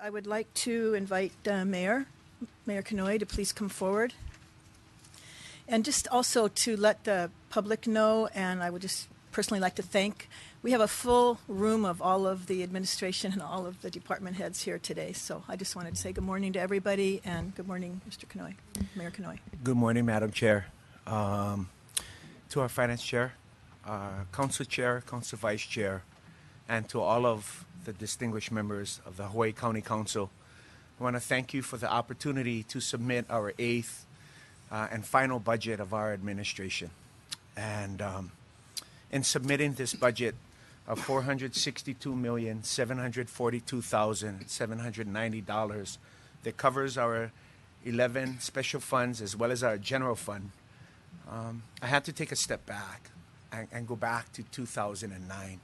I would like to invite Mayor Kenoi to please come forward. And just also to let the public know, and I would just personally like to thank, we have a full room of all of the administration and all of the department heads here today. So I just wanted to say good morning to everybody, and good morning, Mr. Kenoi, Mayor Kenoi. Good morning, Madam Chair. To our Finance Chair, Council Chair, Council Vice Chair, and to all of the distinguished members of the Hawaiʻi County Council, I want to thank you for the opportunity to submit our eighth and final budget of our administration. And in submitting this budget of $462,742,790 that covers our 11 special funds as well as our general fund, I had to take a step back and go back to 2009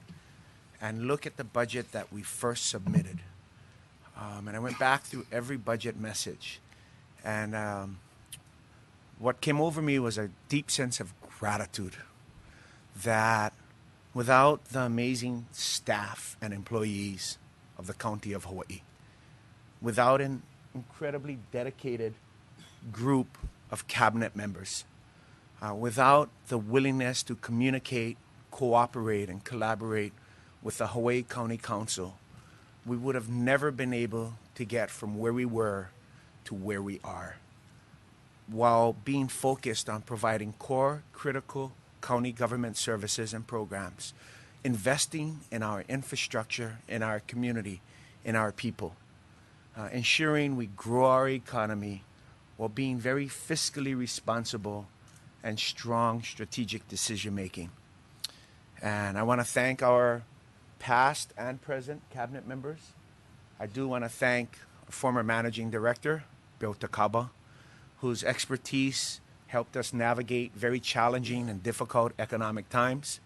and look at the budget that we first submitted. And I went back through every budget message. And what came over me was a deep sense of gratitude that without the amazing staff and employees of the County of Hawaii, without an incredibly dedicated group of cabinet members, without the willingness to communicate, cooperate, and collaborate with the Hawaiʻi County Council, we would have never been able to get from where we were to where we are, while being focused on providing core, critical county government services and programs, investing in our infrastructure, in our community, in our people, ensuring we grow our economy while being very fiscally responsible and strong strategic decision making. And I want to thank our past and present cabinet members. I do want to thank former managing director, Bill Takaba, whose expertise helped us navigate very challenging and difficult economic times.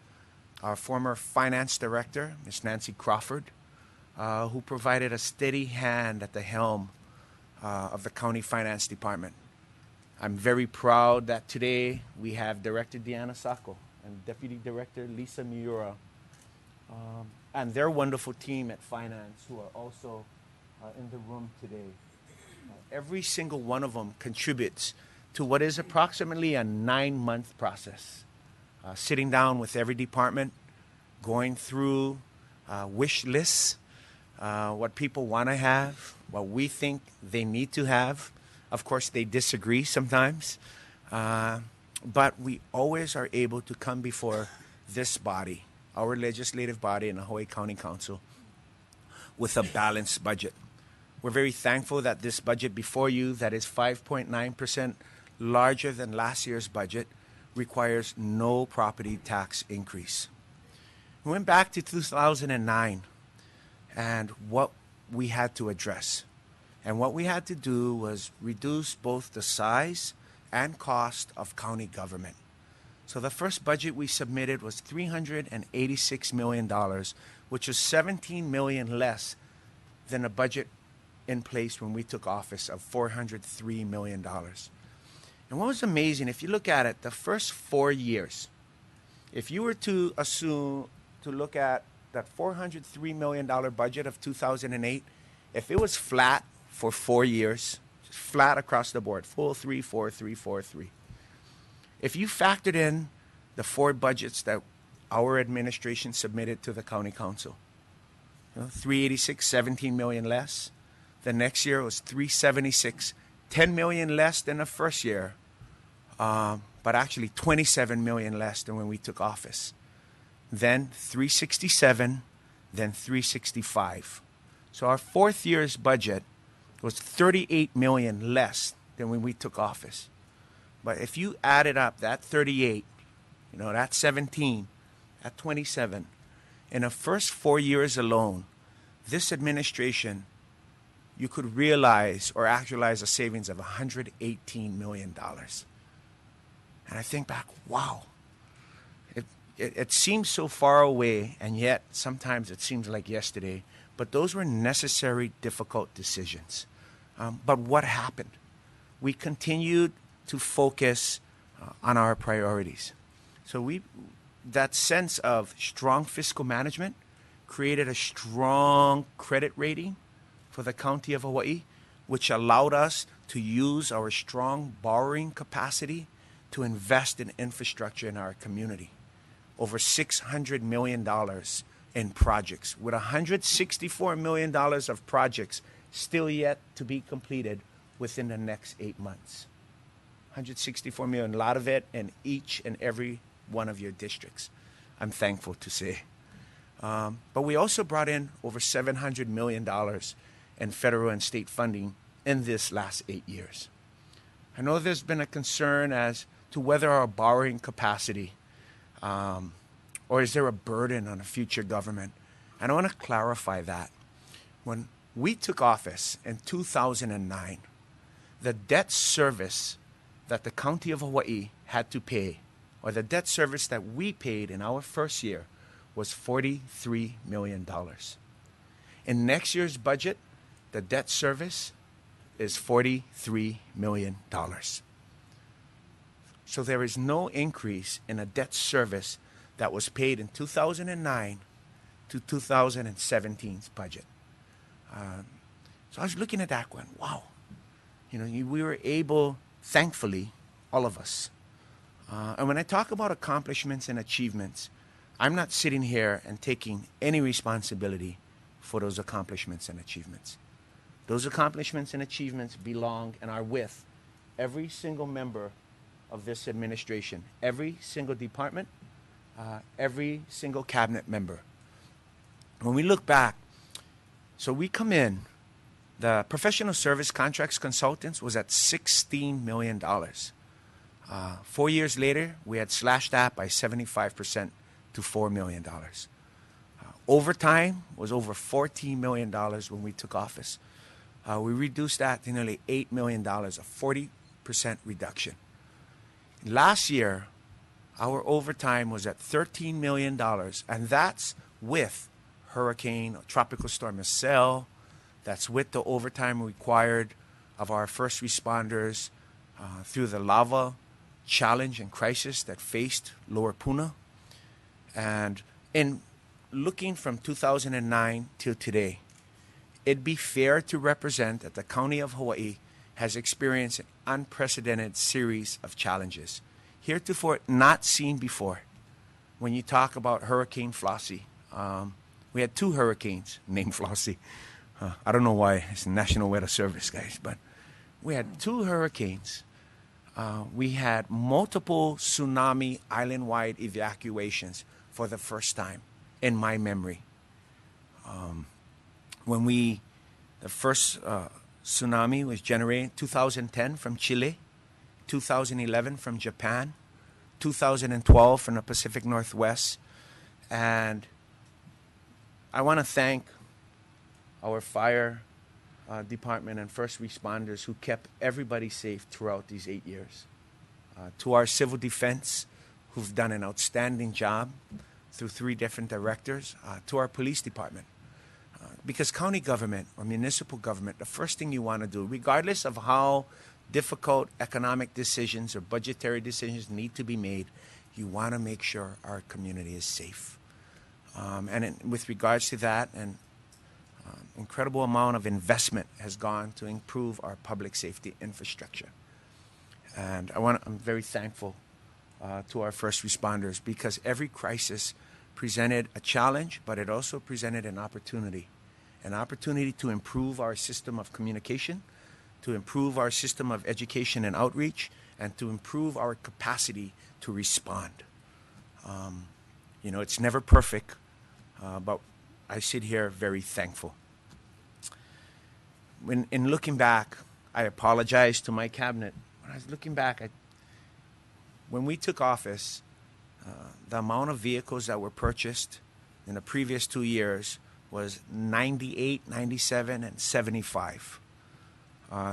Our former finance director, Ms. Nancy Crawford, who provided a steady hand at the helm of the county finance department. I'm very proud that today we have Director Deanna Sacco and Deputy Director Lisa Miura and their wonderful team at finance who are also in the room today. Every single one of them contributes to what is approximately a 9-month process. Sitting down with every department, going through wish lists, what people want to have, what we think they need to have. Of course, they disagree sometimes, but we always are able to come before this body, our legislative body in the Hawaiʻi County Council, with a balanced budget. We're very thankful that this budget before you, that is 5.9% larger than last year's budget, requires no property tax increase. We went back to 2009 and what we had to address. And what we had to do was reduce both the size and cost of county government. So the first budget we submitted was $386 million, which was $17 million less than the budget in place when we took office of $403 million. And what was amazing, if you look at it, the first 4 years, if you were to assume, to look at that $403 million budget of 2008, if it was flat for 4 years, just flat across the board, 4-3, 4-3, 4-3. If you factored in the 4 budgets that our administration submitted to the county council, 386, 17 million less. The next year was 376, 10 million less than the first year, but actually 27 million less than when we took office. Then 367, then 365. So our 4th year's budget was 38 million less than when we took office. But if you added up that 38, that 17, that 27, in the first 4 years alone, this administration, you could realize or actualize a savings of $118 million. And I think back, wow, it seems so far away, and yet sometimes it seems like yesterday, but those were necessary, difficult decisions. But what happened? We continued to focus on our priorities. So that sense of strong fiscal management created a strong credit rating for the County of Hawaii, which allowed us to use our strong borrowing capacity to invest in infrastructure in our community. Over $600 million in projects, with $164 million of projects still yet to be completed within the next 8 months. 164 million, a lot of it in each and every one of your districts, I'm thankful to say. But we also brought in over $700 million in federal and state funding in this last 8 years. I know there's been a concern as to whether our borrowing capacity, or is there a burden on a future government? And I want to clarify that. When we took office in 2009, the debt service that the County of Hawaii had to pay, or the debt service that we paid in our first year, was $43 million. In next year's budget, the debt service is $43 million. So there is no increase in a debt service that was paid in 2009 to 2017's budget. So I was looking at that going, wow. We were able, thankfully, all of us. And when I talk about accomplishments and achievements, I'm not sitting here and taking any responsibility for those accomplishments and achievements. Those accomplishments and achievements belong and are with every single member of this administration, every single department, every single cabinet member. When we look back, so we come in, the professional service contracts consultants was at $16 million. 4 years later, we had slashed that by 75% to $4 million. Overtime was over $14 million when we took office. We reduced that to nearly $8 million, a 40% reduction. Last year, our overtime was at $13 million, and that's with Hurricane or Tropical Storm Marcel. That's with the overtime required of our first responders through the lava challenge and crisis that faced Lower Puna. And in looking from 2009 till today, it'd be fair to represent that the County of Hawaii has experienced an unprecedented series of challenges, heretofore not seen before. When you talk about Hurricane Flossie, we had 2 hurricanes named Flossie. I don't know why, it's the National Weather Service, guys, but we had 2 hurricanes. We had multiple tsunami island-wide evacuations for the first time in my memory. The first tsunami was generated in 2010 from Chile, 2011 from Japan, 2012 from the Pacific Northwest. And I want to thank our fire department and first responders who kept everybody safe throughout these 8 years. To our civil defense, who've done an outstanding job through 3 different directors, to our police department. Because county government or municipal government, the first thing you want to do, regardless of how difficult economic decisions or budgetary decisions need to be made, you want to make sure our community is safe. With regards to that, an incredible amount of investment has gone to improve our public safety infrastructure. And I'm very thankful to our first responders, because every crisis presented a challenge, but it also presented an opportunity to improve our system of communication, to improve our system of education and outreach, and to improve our capacity to respond. It's never perfect, but I sit here very thankful. In looking back, I apologize to my cabinet. When I was looking back, when we took office, the amount of vehicles that were purchased in the previous 2 years was 98, 97, and 75.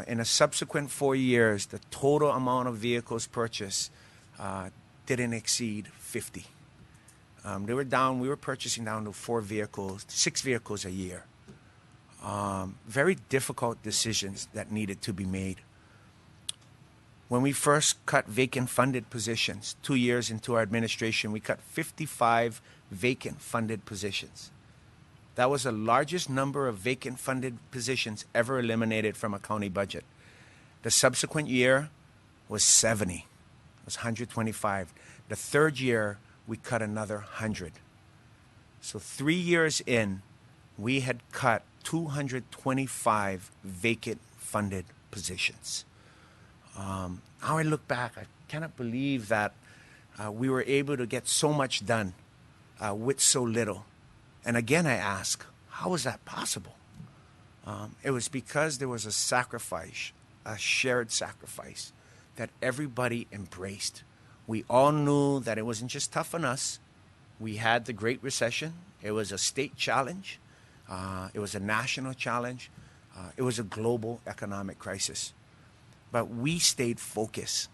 In a subsequent 4 years, the total amount of vehicles purchased didn't exceed 50. We were purchasing down to 6 vehicles a year. Very difficult decisions that needed to be made. When we first cut vacant funded positions, 2 years into our administration, we cut 55 vacant funded positions. That was the largest number of vacant funded positions ever eliminated from a county budget. The subsequent year was 70. It was 125. The third year, we cut another 100. So 3 years in, we had cut 225 vacant funded positions. Now I look back, I cannot believe that we were able to get so much done with so little. And again, I ask, how was that possible? It was because there was a sacrifice, a shared sacrifice that everybody embraced. We all knew that it wasn't just tough on us. We had the Great Recession. It was a state challenge. It was a national challenge. It was a global economic crisis. But we stayed focused.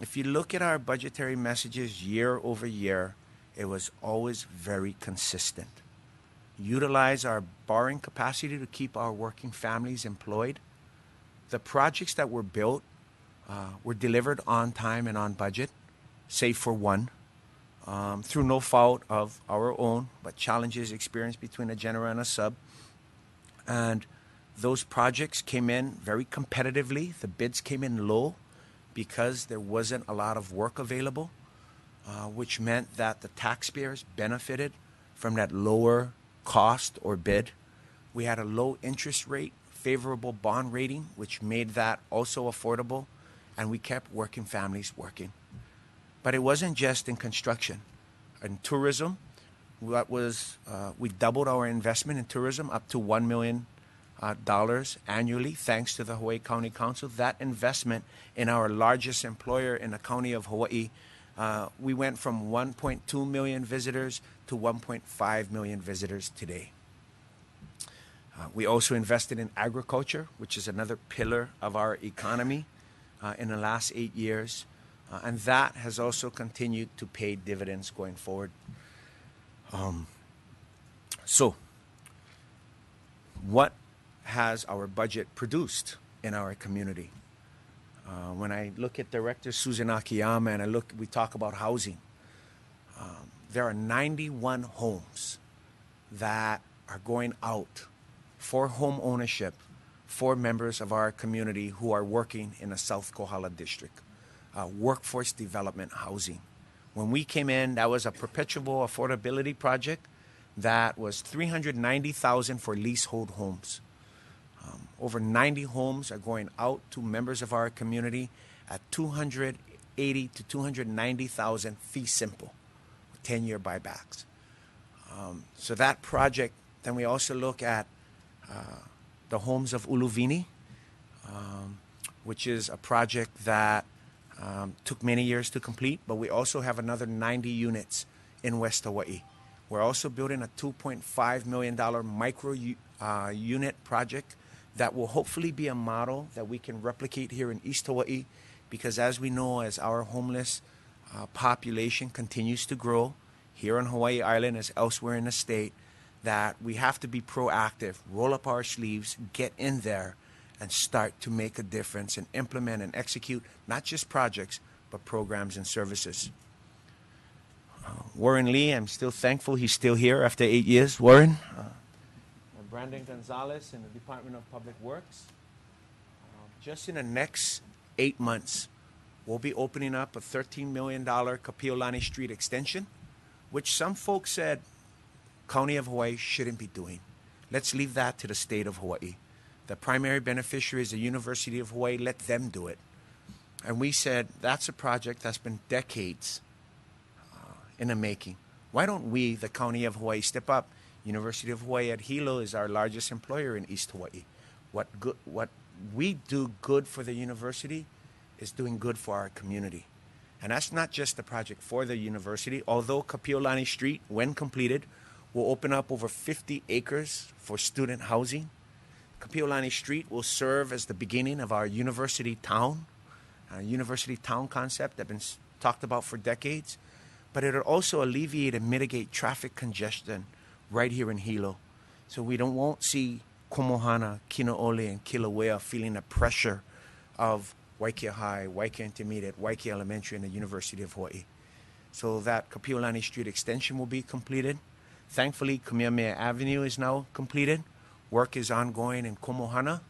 If you look at our budgetary messages year over year, it was always very consistent. Utilize our borrowing capacity to keep our working families employed. The projects that were built were delivered on time and on budget, save for one, through no fault of our own, but challenges experienced between a general and a sub. And those projects came in very competitively. The bids came in low because there wasn't a lot of work available, which meant that the taxpayers benefited from that lower cost or bid. We had a low interest rate, favorable bond rating, which made that also affordable, and we kept working families working. But it wasn't just in construction. In tourism, we doubled our investment in tourism up to $1 million annually, thanks to the Hawaiʻi County Council. That investment in our largest employer in the county of Hawaii, we went from 1.2 million visitors to 1.5 million visitors today. We also invested in agriculture, which is another pillar of our economy in the last 8 years. And that has also continued to pay dividends going forward. So, what has our budget produced in our community? When I look at Director Susan Akiyama and we talk about housing, there are 91 homes that are going out for home ownership for members of our community who are working in the South Kohala district. Workforce development housing. When we came in, that was a perpetual affordability project that was $390,000 for leasehold homes. Over 90 homes are going out to members of our community at $280,000 to $290,000 fee simple, 10-year buybacks. So that project. Then we also look at the homes of Uluvini, which is a project that took many years to complete, but we also have another 90 units in West Hawaii. We're also building a $2.5 million micro unit project that will hopefully be a model that we can replicate here in East Hawaii, because as we know, as our homeless population continues to grow here on Hawaii Island as elsewhere in the state, that we have to be proactive, roll up our sleeves, get in there, and start to make a difference and implement and execute not just projects, but programs and services. Warren Lee, I'm still thankful he's still here after 8 years. Warren. Brandon Gonzalez in the Department of Public Works. Just in the next 8 months, we'll be opening up a $13 million Kapiolani Street extension, which some folks said County of Hawaii shouldn't be doing. Let's leave that to the state of Hawaii. The primary beneficiary is the University of Hawaii. Let them do it. And we said that's a project that's been decades in the making. Why don't we, the County of Hawaii, step up? University of Hawaii at Hilo is our largest employer in East Hawaii. What we do good for the university is doing good for our community. And that's not just the project for the university, although Kapiolani Street, when completed, will open up over 50 acres for student housing. Kapiolani Street will serve as the beginning of our university town concept that's been talked about for decades. But it'll also alleviate and mitigate traffic congestion right here in Hilo. So we won't see Komohana, Kino'ole, and Kilauea feeling the pressure of Waikia High, Waikia Intermediate, Waikia Elementary, and the University of Hawaii. So that Kapiolani Street extension will be completed. Thankfully, Kamehameha Avenue is now completed. Work is ongoing in Komohana.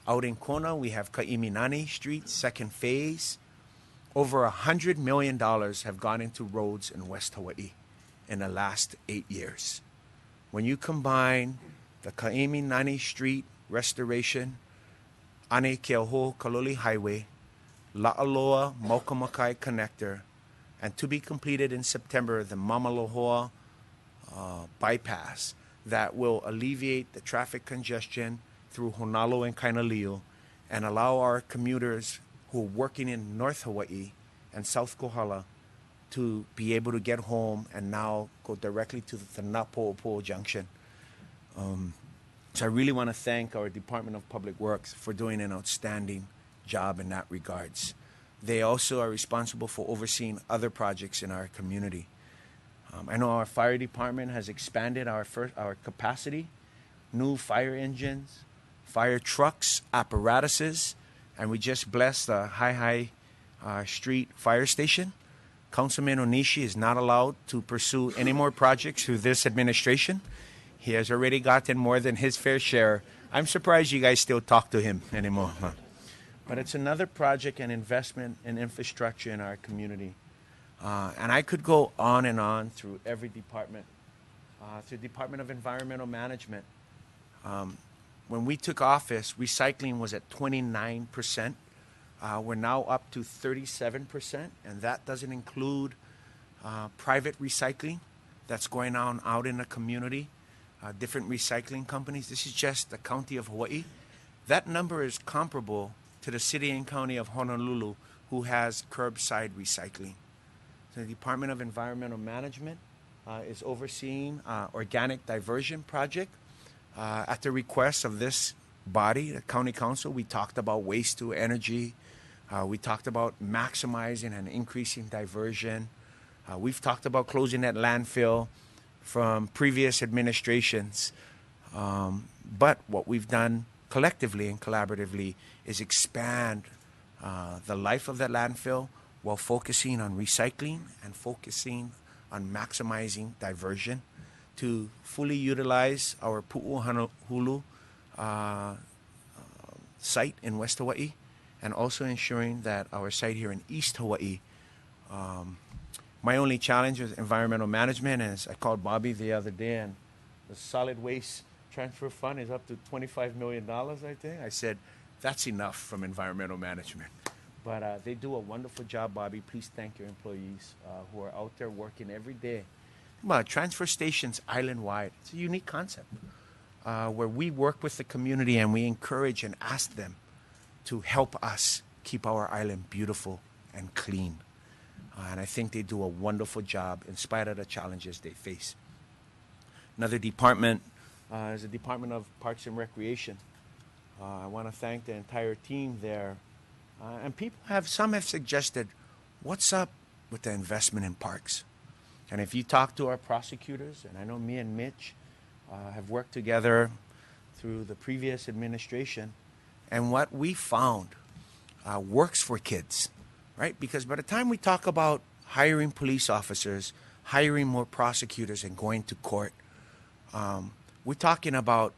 Out in Kona, we have Ka'iminani Street, second phase. Over $100 million have gone into roads in West Hawaii in the last 8 years. When you combine the Ka'iminani Street restoration, Ane Keoho Kaloli Highway, La'aloa Maukamakai Connector, and to be completed in September, the Mamalohoa bypass that will alleviate the traffic congestion through Honalo and Kainalio and allow our commuters who are working in North Hawaii and South Kohala to be able to get home and now go directly to the Napo'opo'o Junction. So I really want to thank our Department of Public Works for doing an outstanding job in that regards. They also are responsible for overseeing other projects in our community. I know our fire department has expanded our capacity, new fire engines, fire trucks, apparatuses, and we just blessed the High Street Fire Station. Councilman Onishi is not allowed to pursue any more projects through this administration. He has already gotten more than his fair share. I'm surprised you guys still talk to him anymore. But it's another project and investment in infrastructure in our community. And I could go on and on through every department. Through Department of Environmental Management. When we took office, recycling was at 29%. We're now up to 37%, and that doesn't include private recycling that's going on out in the community, different recycling companies. This is just the county of Hawaii. That number is comparable to the city and county of Honolulu, who has curbside recycling. So the Department of Environmental Management is overseeing organic diversion project. At the request of this body, the County Council, we talked about waste to energy. We talked about maximizing and increasing diversion. We've talked about closing that landfill from previous administrations. But what we've done collectively and collaboratively is expand the life of that landfill while focusing on recycling and focusing on maximizing diversion to fully utilize our Pu'uhulu site in West Hawaii, and also ensuring that our site here in East Hawaii. My only challenge with environmental management is I called Bobby the other day, and the solid waste transfer fund is up to $25 million, I think. I said, that's enough from environmental management. But they do a wonderful job, Bobby. Please thank your employees who are out there working every day. Well, transfer stations island-wide. It's a unique concept where we work with the community and we encourage and ask them to help us keep our island beautiful and clean. And I think they do a wonderful job in spite of the challenges they face. Another department is the Department of Parks and Recreation. I want to thank the entire team there. And some have suggested, what's up with the investment in parks? And if you talk to our prosecutors, and I know me and Mitch have worked together through the previous administration, and what we found works for kids, right? Because by the time we talk about hiring police officers, hiring more prosecutors, and going to court, we're talking about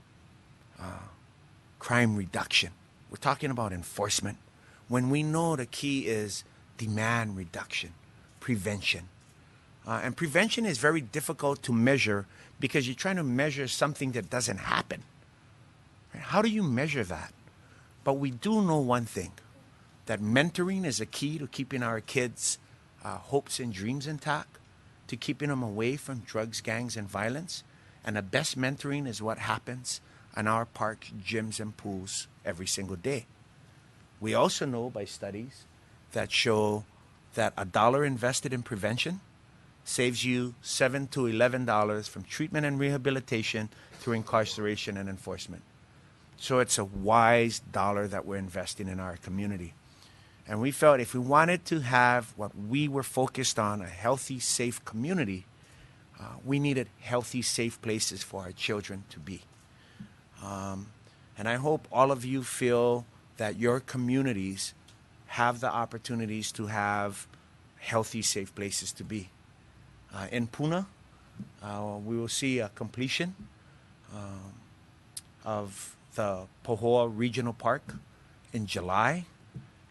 crime reduction. We're talking about enforcement. When we know the key is demand reduction, prevention. And prevention is very difficult to measure because you're trying to measure something that doesn't happen. Right? How do you measure that? But we do know one thing, that mentoring is a key to keeping our kids' hopes and dreams intact, to keeping them away from drugs, gangs, and violence. And the best mentoring is what happens in our parks, gyms, and pools every single day. We also know by studies that show that $1 invested in prevention saves you $7 to $11 from treatment and rehabilitation through incarceration and enforcement. So it's a wise dollar that we're investing in our community. And we felt if we wanted to have what we were focused on, a healthy, safe community, we needed healthy, safe places for our children to be. And I hope all of you feel that your communities have the opportunities to have healthy, safe places to be. In Puna, We will see a completion of the Pahoa Regional Park in July.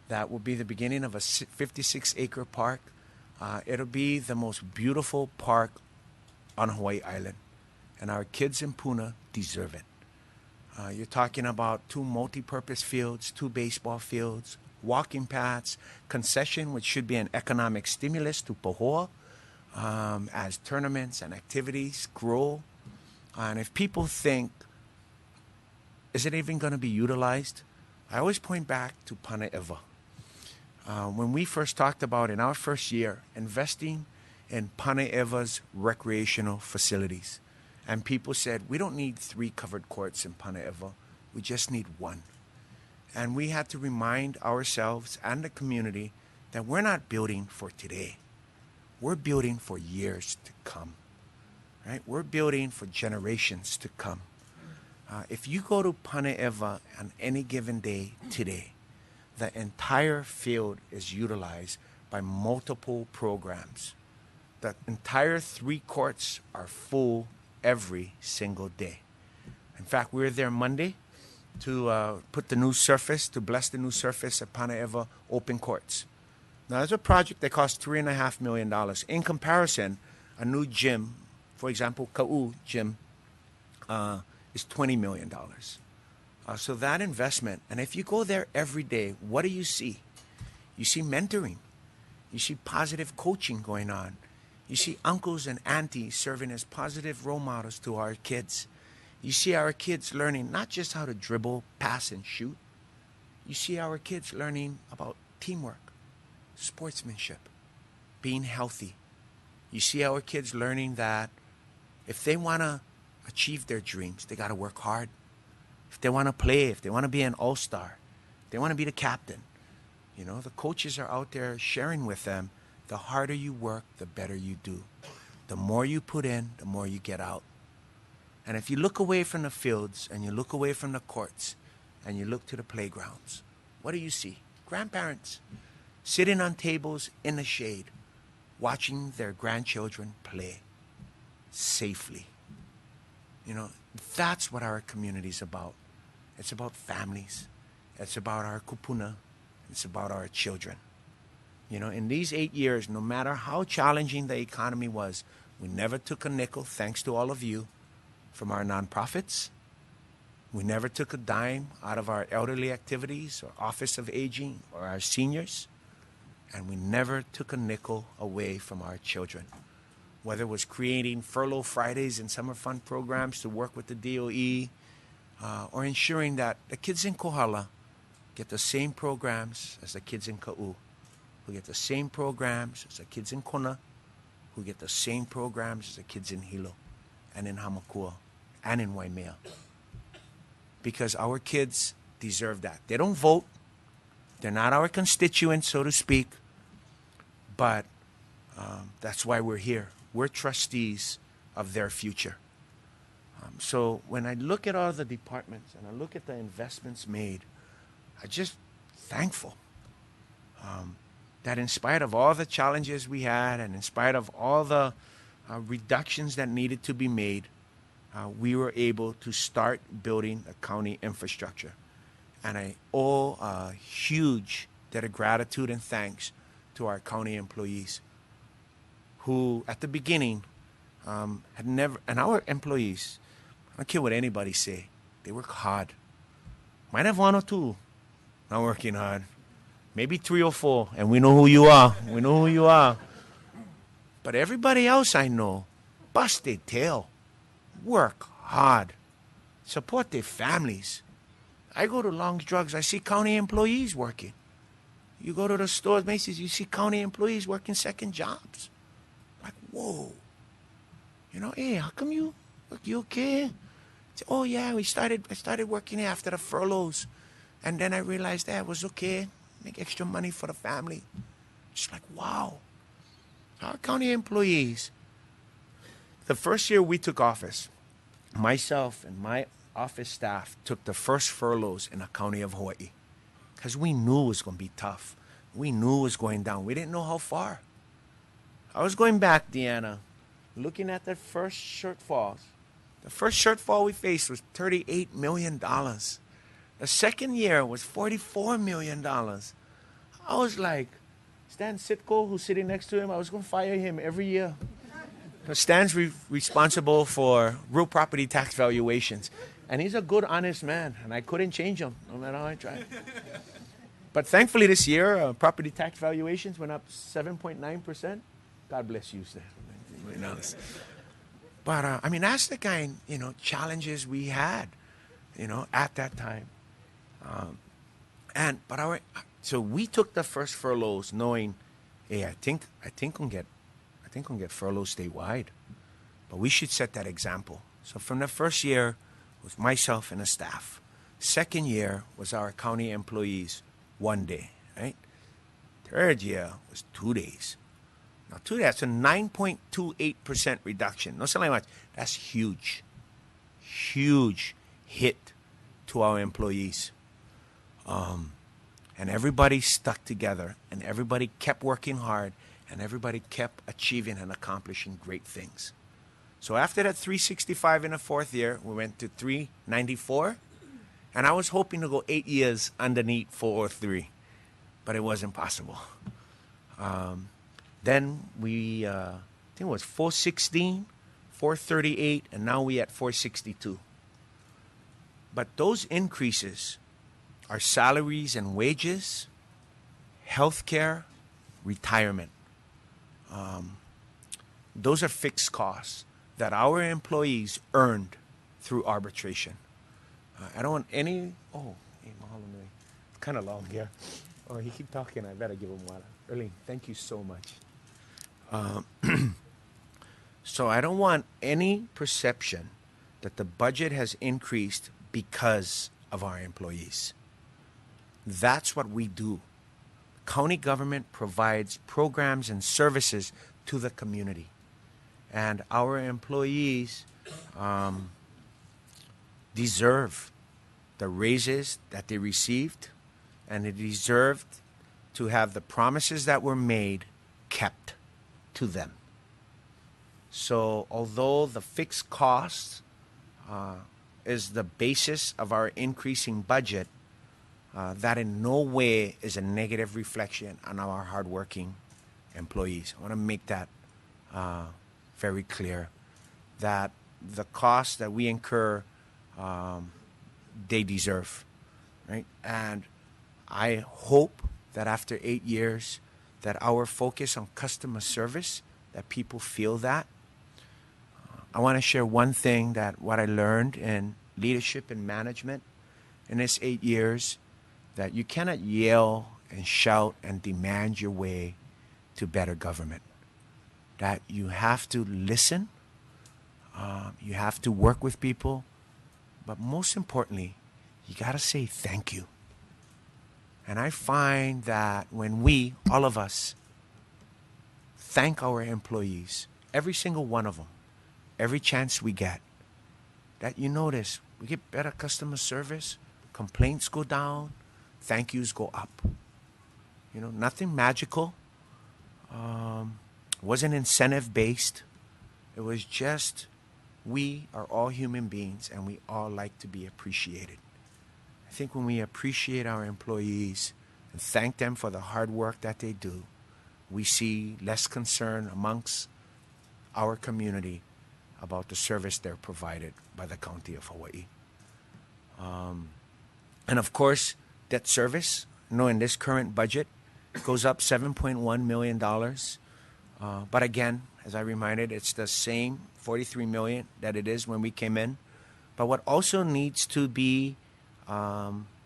That will be the beginning of a 56-acre park. It'll be the most beautiful park on Hawaii Island, and our kids in Puna deserve it. You're talking about 2 multi-purpose fields, 2 baseball fields, walking paths, concession, which should be an economic stimulus to Pahoa as tournaments and activities grow. And if people think, is it even going to be utilized? I always point back to Pana'ewa. When we first talked about in our first year investing in Pana'ewa's recreational facilities, and people said, we don't need 3 covered courts in Pana'ewa, we just need 1. And we had to remind ourselves and the community that we're not building for today. We're building for years to come, right? We're building for generations to come. If you go to Pana'ewa on any given day today, the entire field is utilized by multiple programs. The entire 3 courts are full every single day. In fact, we were there Monday to put the new surface, to bless the new surface at Pana'ewa Open Courts. Now, there's a project that costs $3.5 million. In comparison, a new gym, for example, Ka'u gym, is $20 million. So that investment, and if you go there every day, what do you see? You see mentoring. You see positive coaching going on. You see uncles and aunties serving as positive role models to our kids. You see our kids learning not just how to dribble, pass, and shoot. You see our kids learning about teamwork, sportsmanship, being healthy. You see our kids learning that if they want to achieve their dreams, they got to work hard. If they want to play, if they want to be an all-star, if they want to be the captain, you know, the coaches are out there sharing with them, the harder you work, the better you do. The more you put in, the more you get out. And if you look away from the fields and you look away from the courts and you look to the playgrounds, what do you see? Grandparents sitting on tables in the shade, watching their grandchildren play safely. You know, that's what our community's about. It's about families. It's about our kupuna. It's about our children. You know, in these 8 years, no matter how challenging the economy was, we never took a nickel, thanks to all of you, from our nonprofits. We never took a dime out of our elderly activities or Office of Aging or our seniors. And we never took a nickel away from our children. Whether it was creating Furlough Fridays and summer fun programs to work with the DOE, or ensuring that the kids in Kohala get the same programs as the kids in Ka'u, who get the same programs as the kids in Kona, who get the same programs as the kids in Hilo and in Hamakua and in Waimea. Because our kids deserve that. They don't vote. They're not our constituents, so to speak. But that's why we're here. We're trustees of their future. So when I look at all the departments and I look at the investments made, I'm just thankful that in spite of all the challenges we had and in spite of all the reductions that needed to be made, we were able to start building a county infrastructure. And I owe a huge debt of gratitude and thanks to our county employees who, at the beginning, had never, and our employees, I don't care what anybody say, they work hard. Might have 1 or 2 not working hard. Maybe 3 or 4, and we know who you are. We know who you are. But everybody else I know, bust their tail, work hard, support their families. I go to Long's Drugs, I see county employees working. You go to the stores, Macy's, you see county employees working second jobs. Like, whoa. You know, hey, how come you okay? Say, oh yeah, I started working after the furloughs. And then I realized that it was okay. Make extra money for the family. Just like, wow. Our county employees, the first year we took office, myself and my office staff took the first furloughs in the county of Hawaii. Because we knew it was going to be tough. We knew it was going down. We didn't know how far. I was going back, Deanna, looking at the first shortfalls. The first shortfall we faced was $38 million. The second year was $44 million. I was like, Stan Sitko, who's sitting next to him, I was going to fire him every year. Stan's responsible for real property tax valuations. And he's a good, honest man. And I couldn't change him, no matter how I tried. But thankfully this year, property tax valuations went up 7.9%. God bless you, Stan. Being honest. But, I mean, that's the kind, challenges we had, at that time. So we took the first furloughs knowing, hey, I think we'll get furloughs statewide. But we should set that example. So from the first year was myself and the staff. Second year was our county employees, 1 day, right? Third year was 2 days. Now 2 days, that's a 9.28% reduction. Not something much. That's huge. Huge hit to our employees. And everybody stuck together, and everybody kept working hard, and everybody kept achieving and accomplishing great things. So after that 365 in the fourth year, we went to 394, and I was hoping to go 8 years underneath 403, but it wasn't possible. Then we, I think it was 416, 438, and now we at 462. But those increases are salaries and wages, health care, retirement. Those are fixed costs that our employees earned through arbitration. I don't want any... Oh, hey, mahalo nui. It's kind of long here. Oh, he keep talking. I better give him water. Erling, thank you so much. So I don't want any perception that the budget has increased because of our employees. That's what we do. County government provides programs and services to the community. And our employees deserve the raises that they received, and they deserved to have the promises that were made kept to them. So although the fixed cost is the basis of our increasing budget, that in no way is a negative reflection on our hardworking employees. I want to make that very clear, that the costs that we incur, they deserve, right? And I hope that after 8 years, that our focus on customer service, that people feel that. I want to share one thing that what I learned in leadership and management in this 8 years, that you cannot yell and shout and demand your way to better government. That you have to listen, you have to work with people, but most importantly, you got to say thank you. And I find that when we, all of us, thank our employees, every single one of them, every chance we get, that you notice we get better customer service, complaints go down, thank yous go up. You know, nothing magical. Wasn't incentive based. It was just we are all human beings and we all like to be appreciated. I think when we appreciate our employees and thank them for the hard work that they do, we see less concern amongst our community about the service they're provided by the County of Hawaii. And of course, debt service, in this current budget, goes up $7.1 million. But again, as I reminded, it's the same $43 million that it is when we came in. But what also needs to be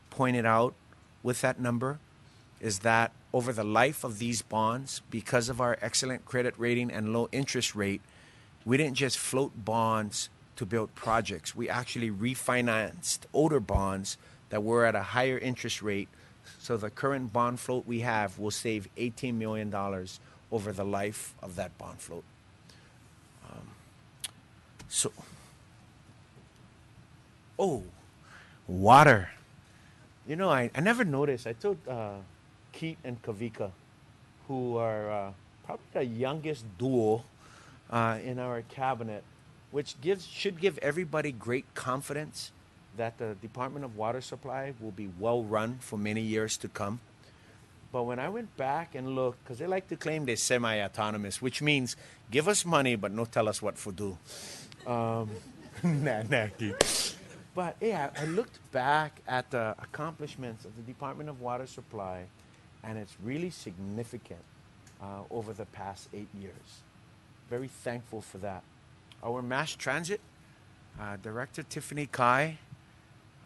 pointed out with that number is that over the life of these bonds, because of our excellent credit rating and low interest rate, we didn't just float bonds to build projects. We actually refinanced older bonds that were at a higher interest rate. So the current bond float we have will save $18 million over the life of that bond float. Water. I never noticed. I told Keith and Kavika, who are probably the youngest duo in our cabinet, which should give everybody great confidence that the Department of Water Supply will be well run for many years to come. But when I went back and looked, because they like to claim they're semi-autonomous, which means give us money but no tell us what to do. Nah. But yeah, I looked back at the accomplishments of the Department of Water Supply, and it's really significant over the past 8 years. Very thankful for that. Our mass transit, Director Tiffany Kai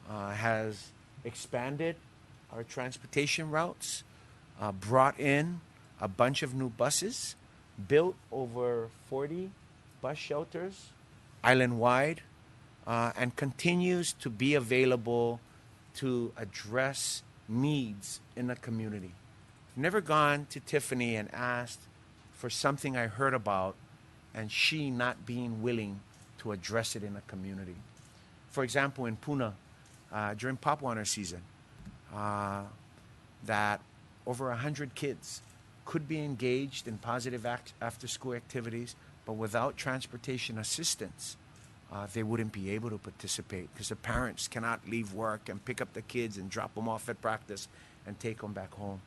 has expanded our transportation routes, brought in a bunch of new buses, built over 40 bus shelters island-wide, and continues to be available to address needs in the community. I've never gone to Tiffany and asked for something I heard about and she not being willing to address it in the community. For example, in Puna, during popwater season, that over 100 kids could be engaged in positive after-school activities, but without transportation assistance, they wouldn't be able to participate because the parents cannot leave work and pick up the kids and drop them off at practice and take them back home.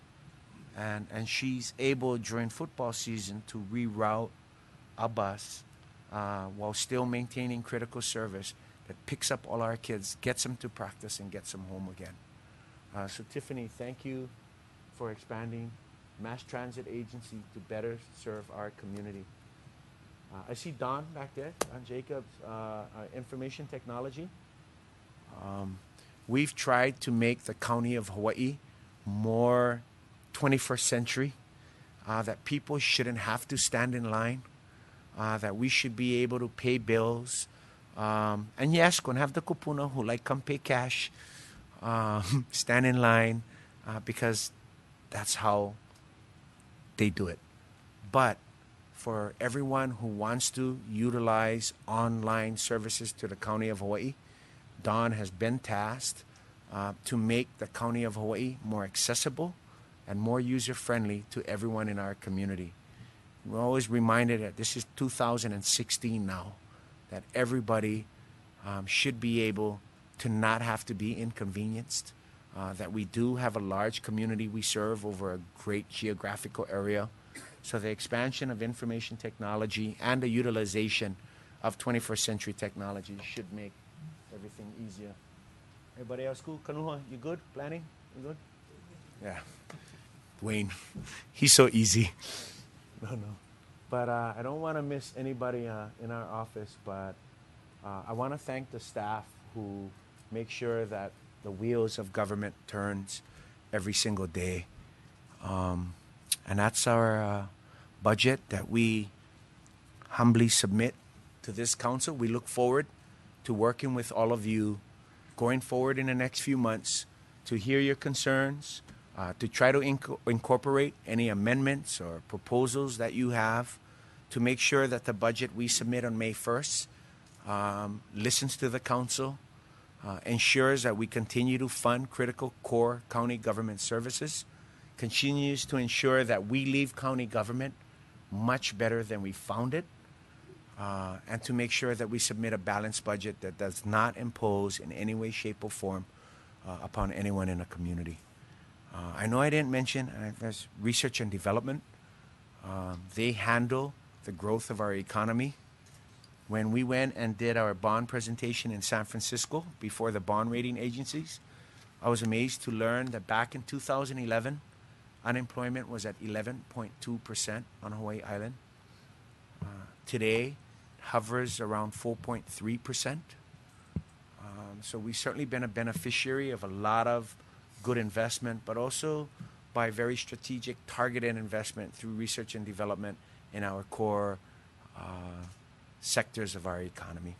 And she's able during football season to reroute a bus while still maintaining critical service that picks up all our kids, gets them to practice, and gets them home again. So Tiffany, thank you for expanding Mass Transit Agency to better serve our community. I see Don back there, Don Jacobs, Information Technology. We've tried to make the County of Hawaii more 21st century, that people shouldn't have to stand in line, that we should be able to pay bills. And yes, gonna have the kupuna who like come pay cash, stand in line, because that's how they do it. But for everyone who wants to utilize online services to the County of Hawaii, Don has been tasked to make the County of Hawaii more accessible and more user-friendly to everyone in our community. We're always reminded that this is 2016 now, that everybody should be able to not have to be inconvenienced, that we do have a large community we serve over a great geographical area. So the expansion of information technology and the utilization of 21st century technology should make everything easier. Everybody else cool? Kanuha, you good? Planning? You good? Yeah. Wayne, he's so easy. No. But I don't want to miss anybody in our office, but I want to thank the staff who make sure that the wheels of government turns every single day. And that's our budget that we humbly submit to this council. We look forward to working with all of you going forward in the next few months to hear your concerns, to try to incorporate any amendments or proposals that you have to make sure that the budget we submit on May 1st listens to the council, ensures that we continue to fund critical core county government services, continues to ensure that we leave county government much better than we found it, and to make sure that we submit a balanced budget that does not impose in any way, shape, or form upon anyone in the community. I know I didn't mention there's research and development. They handle the growth of our economy. When we went and did our bond presentation in San Francisco before the bond rating agencies, I was amazed to learn that back in 2011, unemployment was at 11.2% on Hawaii Island. Today, it hovers around 4.3%. So we've certainly been a beneficiary of a lot of good investment, but also by very strategic, targeted investment through research and development in our core sectors of our economy.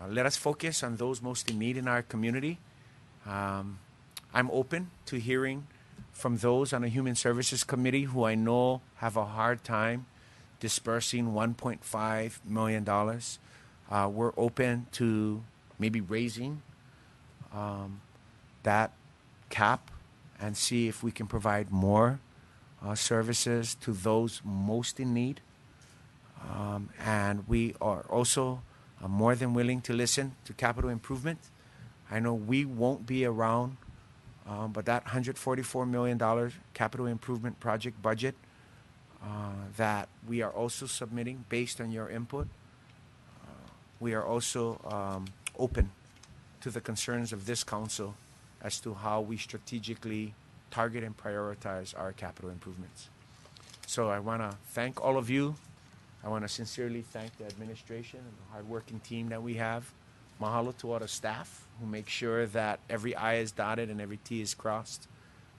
Let us focus on those most in need in our community. I'm open to hearing from those on the Human Services Committee who I know have a hard time dispersing $1.5 million. We're open to maybe raising that cap and see if we can provide more services to those most in need. And we are also more than willing to listen to capital improvement. I know we won't be around, but that $144 million capital improvement project budget that we are also submitting based on your input, we are also open to the concerns of this council as to how we strategically target and prioritize our capital improvements. So I want to thank all of you. I want to sincerely thank the administration and the hardworking team that we have. Mahalo to all the staff who make sure that every I is dotted and every T is crossed.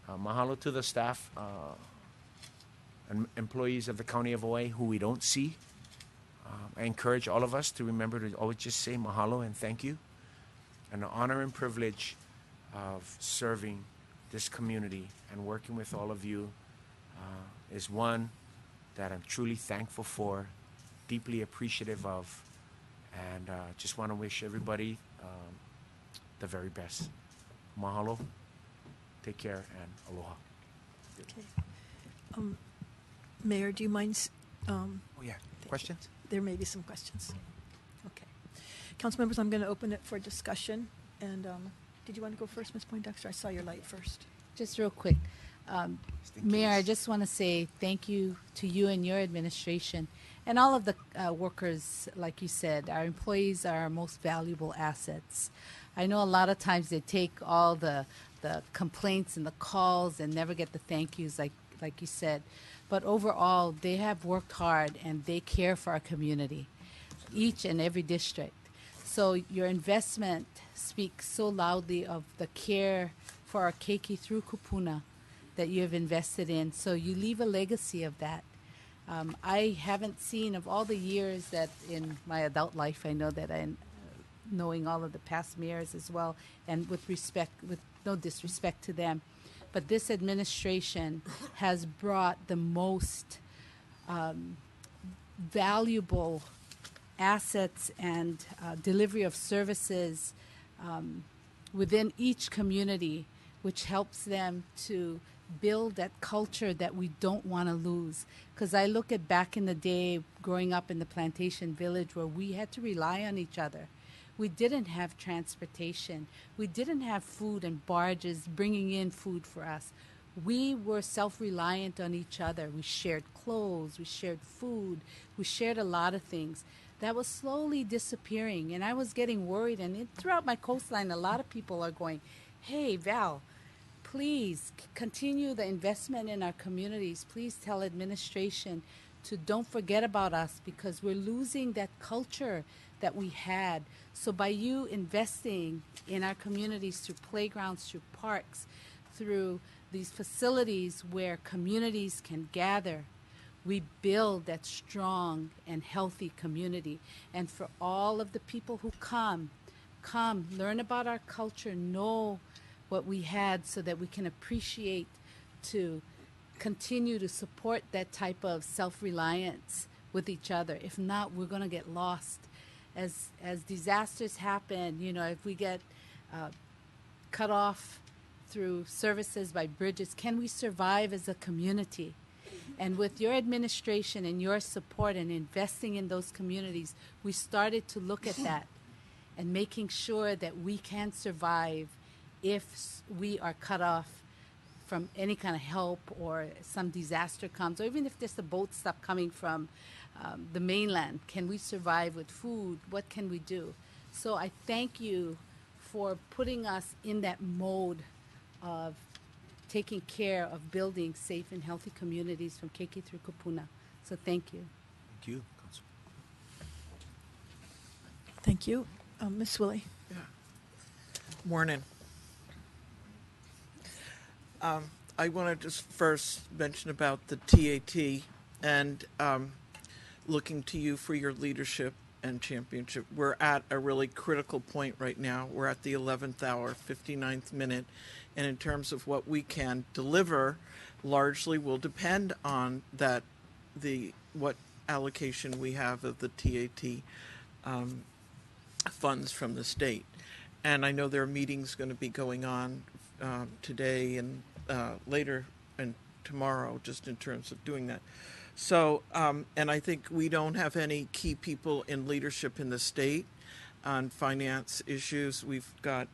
Mahalo to the staff and employees of the County of Hawaii who we don't see. I encourage all of us to remember to always just say mahalo and thank you. And the honor and privilege of serving this community and working with all of you is one that I'm truly thankful for, deeply appreciative of, and just want to wish everybody the very best. Mahalo, take care, and aloha. Okay. Mayor, do you mind? Oh yeah, questions? There may be some questions. Okay. Council members, I'm going to open it for discussion. And did you want to go first, Ms. Poindexter? I saw your light first. Just real quick. Mayor, I just want to say thank you to you and your administration and all of the workers. Like you said, our employees are our most valuable assets. I know a lot of times they take all the complaints and the calls and never get the thank yous like you said. But overall, they have worked hard and they care for our community, each and every district. So your investment speaks so loudly of the care for our keiki through kupuna that you have invested in. So you leave a legacy of that. I haven't seen, of all the years that in my adult life, I know that I'm knowing all of the past mayors as well, and with no disrespect to them, but this administration has brought the most valuable assets and delivery of services within each community, which helps them to build that culture that we don't want to lose. Because I look at back in the day, growing up in the plantation village, where we had to rely on each other. We didn't have transportation. We didn't have food and barges bringing in food for us. We were self-reliant on each other. We shared clothes, we shared food, we shared a lot of things. That was slowly disappearing, and I was getting worried. And throughout my coastline, a lot of people are going, hey, Val, please continue the investment in our communities. Please tell administration to don't forget about us, because we're losing that culture that we had. So by you investing in our communities through playgrounds, through parks, through these facilities where communities can gather, we build that strong and healthy community. And for all of the people who come, learn about our culture, know what we had, so that we can appreciate to continue to support that type of self-reliance with each other. If not, we're going to get lost. As disasters happen, you know, if we get cut off through services by bridges, can we survive as a community? And with your administration and your support and investing in those communities, we started to look at that and making sure that we can survive if we are cut off from any kind of help, or some disaster comes, or even if there's a boat stop coming from the mainland. Can we survive with food? What can we do? So I thank you for putting us in that mode of taking care of building safe and healthy communities from Keiki through Kupuna. So thank you. Thank you, Council. Thank you. Ms. Willie. Yeah. Morning. I want to just first mention about the TAT and looking to you for your leadership and championship. We're at a really critical point right now. We're at the 11th hour, 59th minute. And in terms of what we can deliver, largely will depend on that, what allocation we have of the TAT funds from the state. And I know there are meetings going to be going on today and later and tomorrow, just in terms of doing that. So, and I think we don't have any key people in leadership in the state on finance issues. We've got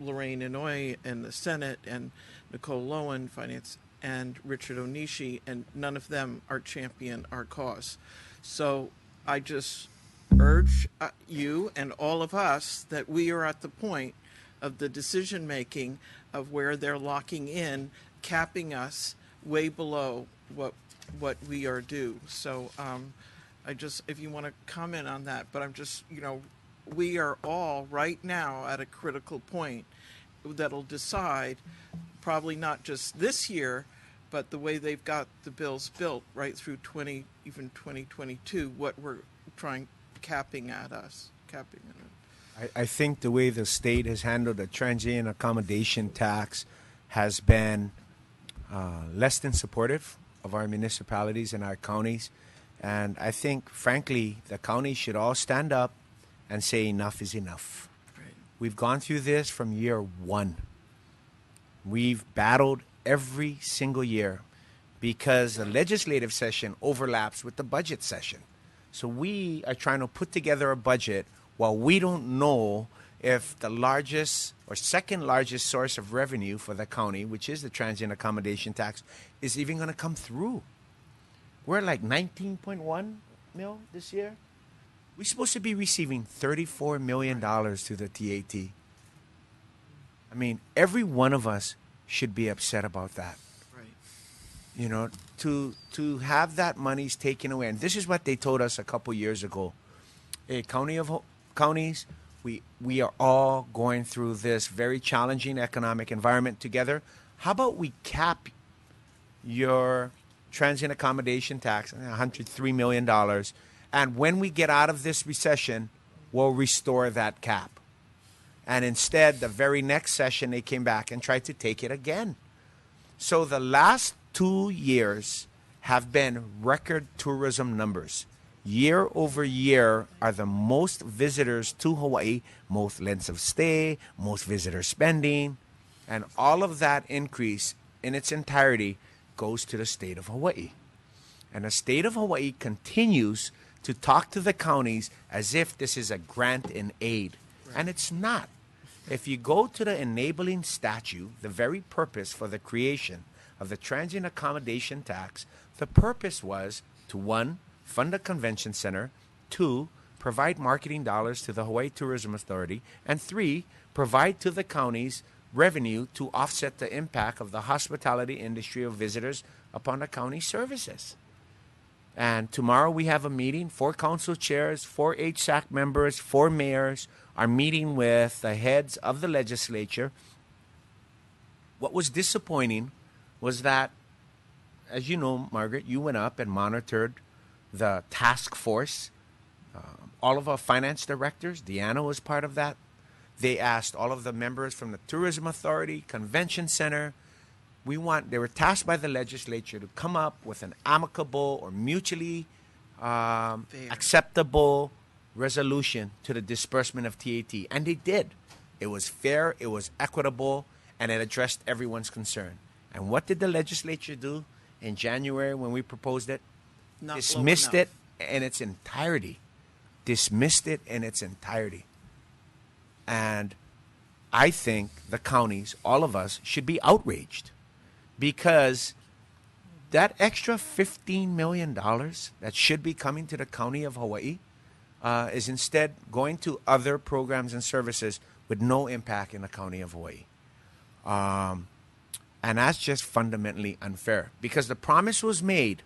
Lorraine Inouye in the Senate and Nicole Lowen, finance, and Richard Onishi, and none of them are champion our cause. So I just urge you and all of us that we are at the point of the decision making of where they're locking in, capping us way below what we are due. So I just, if you want to comment on that, but I'm just, we are all right now at a critical point that'll decide, probably not just this year, but the way they've got the bills built right through 2022, what we're capping at us. I think the way the state has handled the transient accommodation tax has been less than supportive of our municipalities and our counties. And I think, frankly, the counties should all stand up and say enough is enough. Right. We've gone through this from year one. We've battled every single year because the legislative session overlaps with the budget session. So we are trying to put together a budget while we don't know if the largest or second largest source of revenue for the county, which is the transient accommodation tax, is even going to come through. We're like 19.1 mil this year. We're supposed to be receiving $34 million through the TAT. I mean, every one of us should be upset about that. Right. To have that money's taken away. And this is what they told us a couple years ago. A counties, we are all going through this very challenging economic environment together. How about we cap your transient accommodation tax, $103 million, and when we get out of this recession, we'll restore that cap. And instead, the very next session, they came back and tried to take it again. So the last 2 years have been record tourism numbers. Year over year are the most visitors to Hawaii, most lengths of stay, most visitor spending, and all of that increase in its entirety goes to the state of Hawaii. And the state of Hawaii continues to talk to the counties as if this is a grant in aid. Right. And it's not. If you go to the enabling statute, the very purpose for the creation of the transient accommodation tax, the purpose was to, 1, fund a convention center, 2, provide marketing dollars to the Hawaii Tourism Authority, and 3, provide to the counties revenue to offset the impact of the hospitality industry of visitors upon the county services. And tomorrow we have a meeting, 4 council chairs, 4 HSAC members, 4 mayors are meeting with the heads of the legislature. What was disappointing was that, as you know, Margaret, you went up and monitored the task force. All of our finance directors, Deanna was part of that. They asked all of the members from the Tourism Authority, Convention Center. They were tasked by the legislature to come up with an amicable or mutually acceptable resolution to the disbursement of TAT. And they did. It was fair, it was equitable, and it addressed everyone's concern. And what did the legislature do in January when we proposed it? Dismissed it in its entirety. Dismissed it in its entirety. And I think the counties, all of us, should be outraged because that extra $15 million that should be coming to the county of Hawaii is instead going to other programs and services with no impact in the county of Hawaii. And that's just fundamentally unfair because the promise was made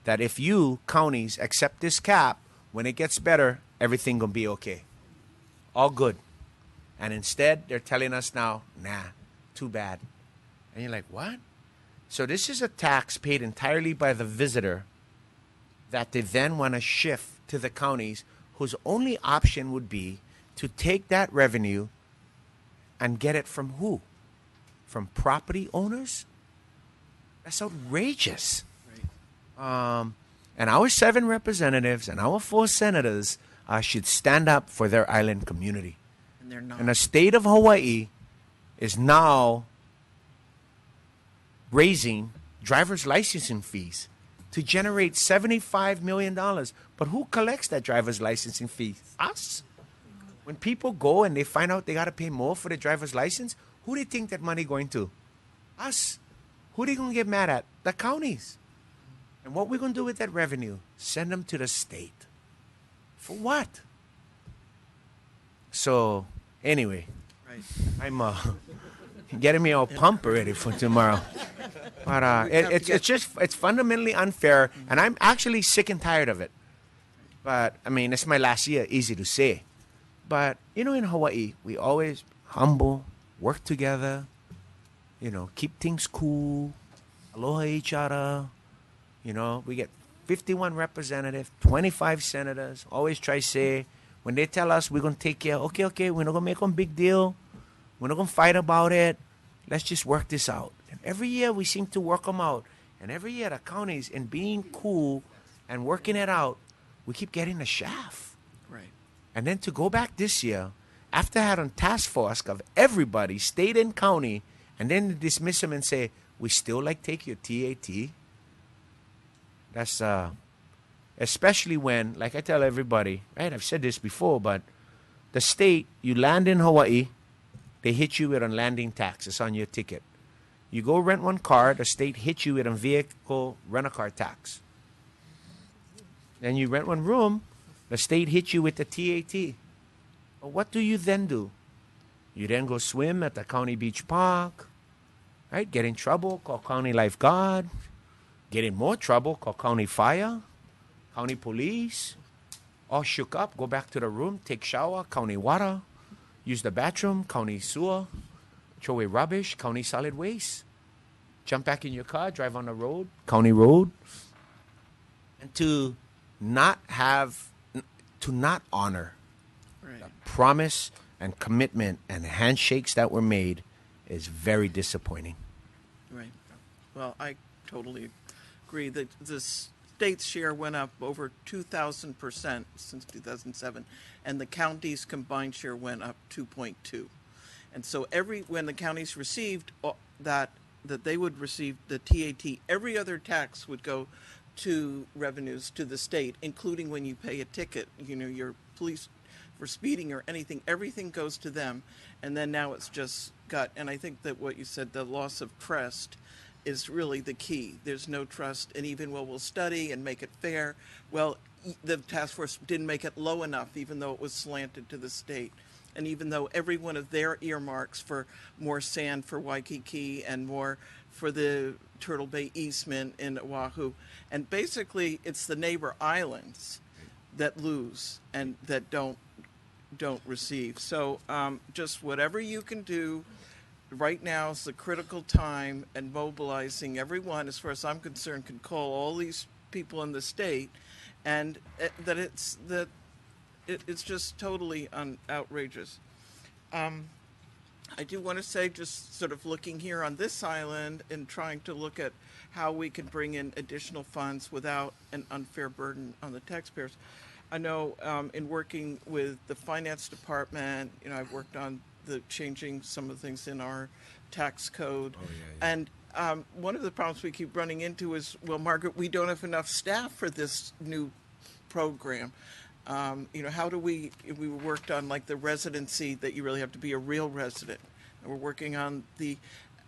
that if you, counties, accept this cap, when it gets better, everything gonna be okay. All good. And instead, they're telling us now, nah, too bad. And you're like, what? So this is a tax paid entirely by the visitor that they then want to shift to the counties whose only option would be to take that revenue and get it from who? From property owners? That's outrageous. Right. And our 7 representatives and our 4 senators should stand up for their island community. And they're not. And the state of Hawaii is now raising driver's licensing fees to generate $75 million. But who collects that driver's licensing fee? Us. When people go and they find out they got to pay more for the driver's license, who do you think that money going to? Us. Who they going to get mad at? The counties. And what we're going to do with that revenue? Send them to the state. For what? So, anyway, Right. I'm getting me all pumped already for tomorrow. But it's fundamentally unfair, and I'm actually sick and tired of it. But, I mean, it's my last year, easy to say. But, you know, in Hawaii, we always humble, work together, you know, keep things cool, aloha each other. You know, we get 51 representatives, 25 senators, always try to say, when they tell us we're going to take care, okay, we're not going to make a big deal. We're not going to fight about it. Let's just work this out. And every year we seem to work them out. And every year the counties, in being cool and working it out, we keep getting the shaft. Right. And then to go back this year, after having a task force of everybody, state and county, and then dismiss them and say, we still like take your TAT. That's, especially when, like I tell everybody, right, I've said this before, but the state, you land in Hawaii, they hit you with a landing tax. It's on your ticket. You go rent one car, the state hits you with a vehicle rent-a-car tax. Then you rent one room, the state hits you with the TAT. Well, what do you then do? You then go swim at the county beach park, right? Get in trouble, call county lifeguard. Get in more trouble, call county fire, county police. All shook up, go back to the room, take shower, county water. Use the bathroom, county sewer. Throw away rubbish, county solid waste. Jump back in your car, drive on the road, county road. And to not honor Right. the promise and commitment and handshakes that were made is very disappointing. Right. Well, I totally agree that the state's share went up over 2,000% since 2007, and the county's combined share went up 2.2. And so when the counties received that they would receive the TAT, every other tax would go to revenues to the state, including when you pay a ticket, you know, your police for speeding or anything, everything goes to them. And then now it's just and I think that what you said, the loss of trust is really the key. There's no trust, and even we'll study and make it fair. Well, the task force didn't make it low enough, even though it was slanted to the state. And even though every one of their earmarks for more sand for Waikiki and more for the Turtle Bay easement in Oahu, and basically it's the neighbor islands that lose and that don't receive. So just whatever you can do. Right now is the critical time, and mobilizing everyone, as far as I'm concerned, can call all these people in the state, and it's just totally outrageous. I do want to say, just sort of looking here on this island and trying to look at how we can bring in additional funds without an unfair burden on the taxpayers. I know in working with the finance department, you know, I've worked on changing some of the things in our tax code. Oh, yeah. And one of the problems we keep running into is, well, Margaret, we don't have enough staff for this new program. You know, how do we worked on like the residency that you really have to be a real resident. And we're working on the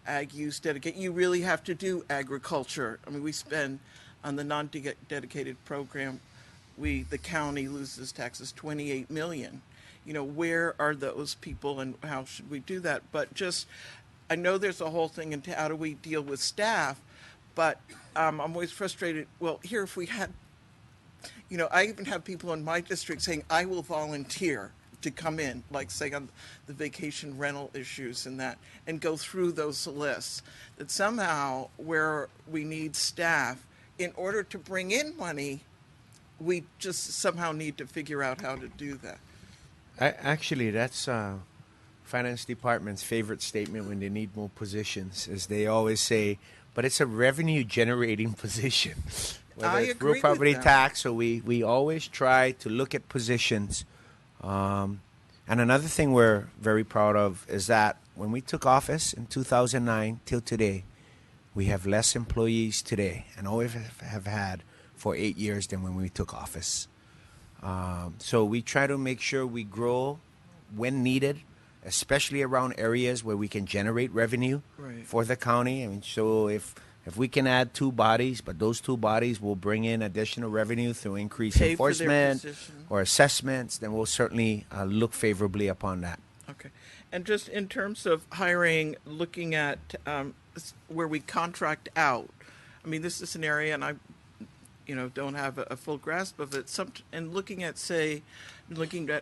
ag use dedicate. You really have to do agriculture. I mean, we spend on the non-dedicated program, the county loses taxes $28 million. You know, where are those people and how should we do that? But I know there's a whole thing into how do we deal with staff, but I'm always frustrated. Well, here, if we had, you know, I even have people in my district saying, I will volunteer to come in, like say on the vacation rental issues and that, and go through those lists. That somehow where we need staff, in order to bring in money, we just somehow need to figure out how to do that. Actually, that's finance department's favorite statement when they need more positions, is they always say, but it's a revenue generating position. Whether it's real property tax, so we always try to look at positions. And another thing we're very proud of is that when we took office in 2009 till today, We have less employees today, and always have had for 8 years than when we took office. So we try to make sure we grow when needed, especially around areas where we can generate revenue Right. for the county. I mean, so if we can add 2 bodies, but those 2 bodies will bring in additional revenue through increased Pay for their enforcement position. or assessments, then we'll certainly look favorably upon that. Okay. And just in terms of hiring, looking at where we contract out, I mean, this is an area, and I, don't have a full grasp of it. And looking at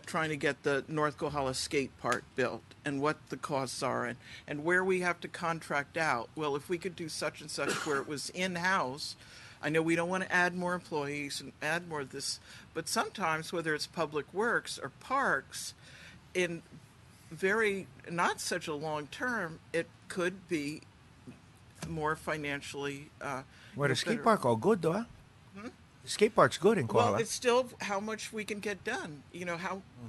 trying to get the North Kohala skate park built and what the costs are and where we have to contract out. Well, if we could do such and such where it was in-house, I know we don't want to add more employees and add more of this, but sometimes, whether it's public works or parks, in not such a long term, it could be more financially. Well, the skate better. park all good, though. Huh? The skate park's good in Kohala. Well, it's still how much we can get done.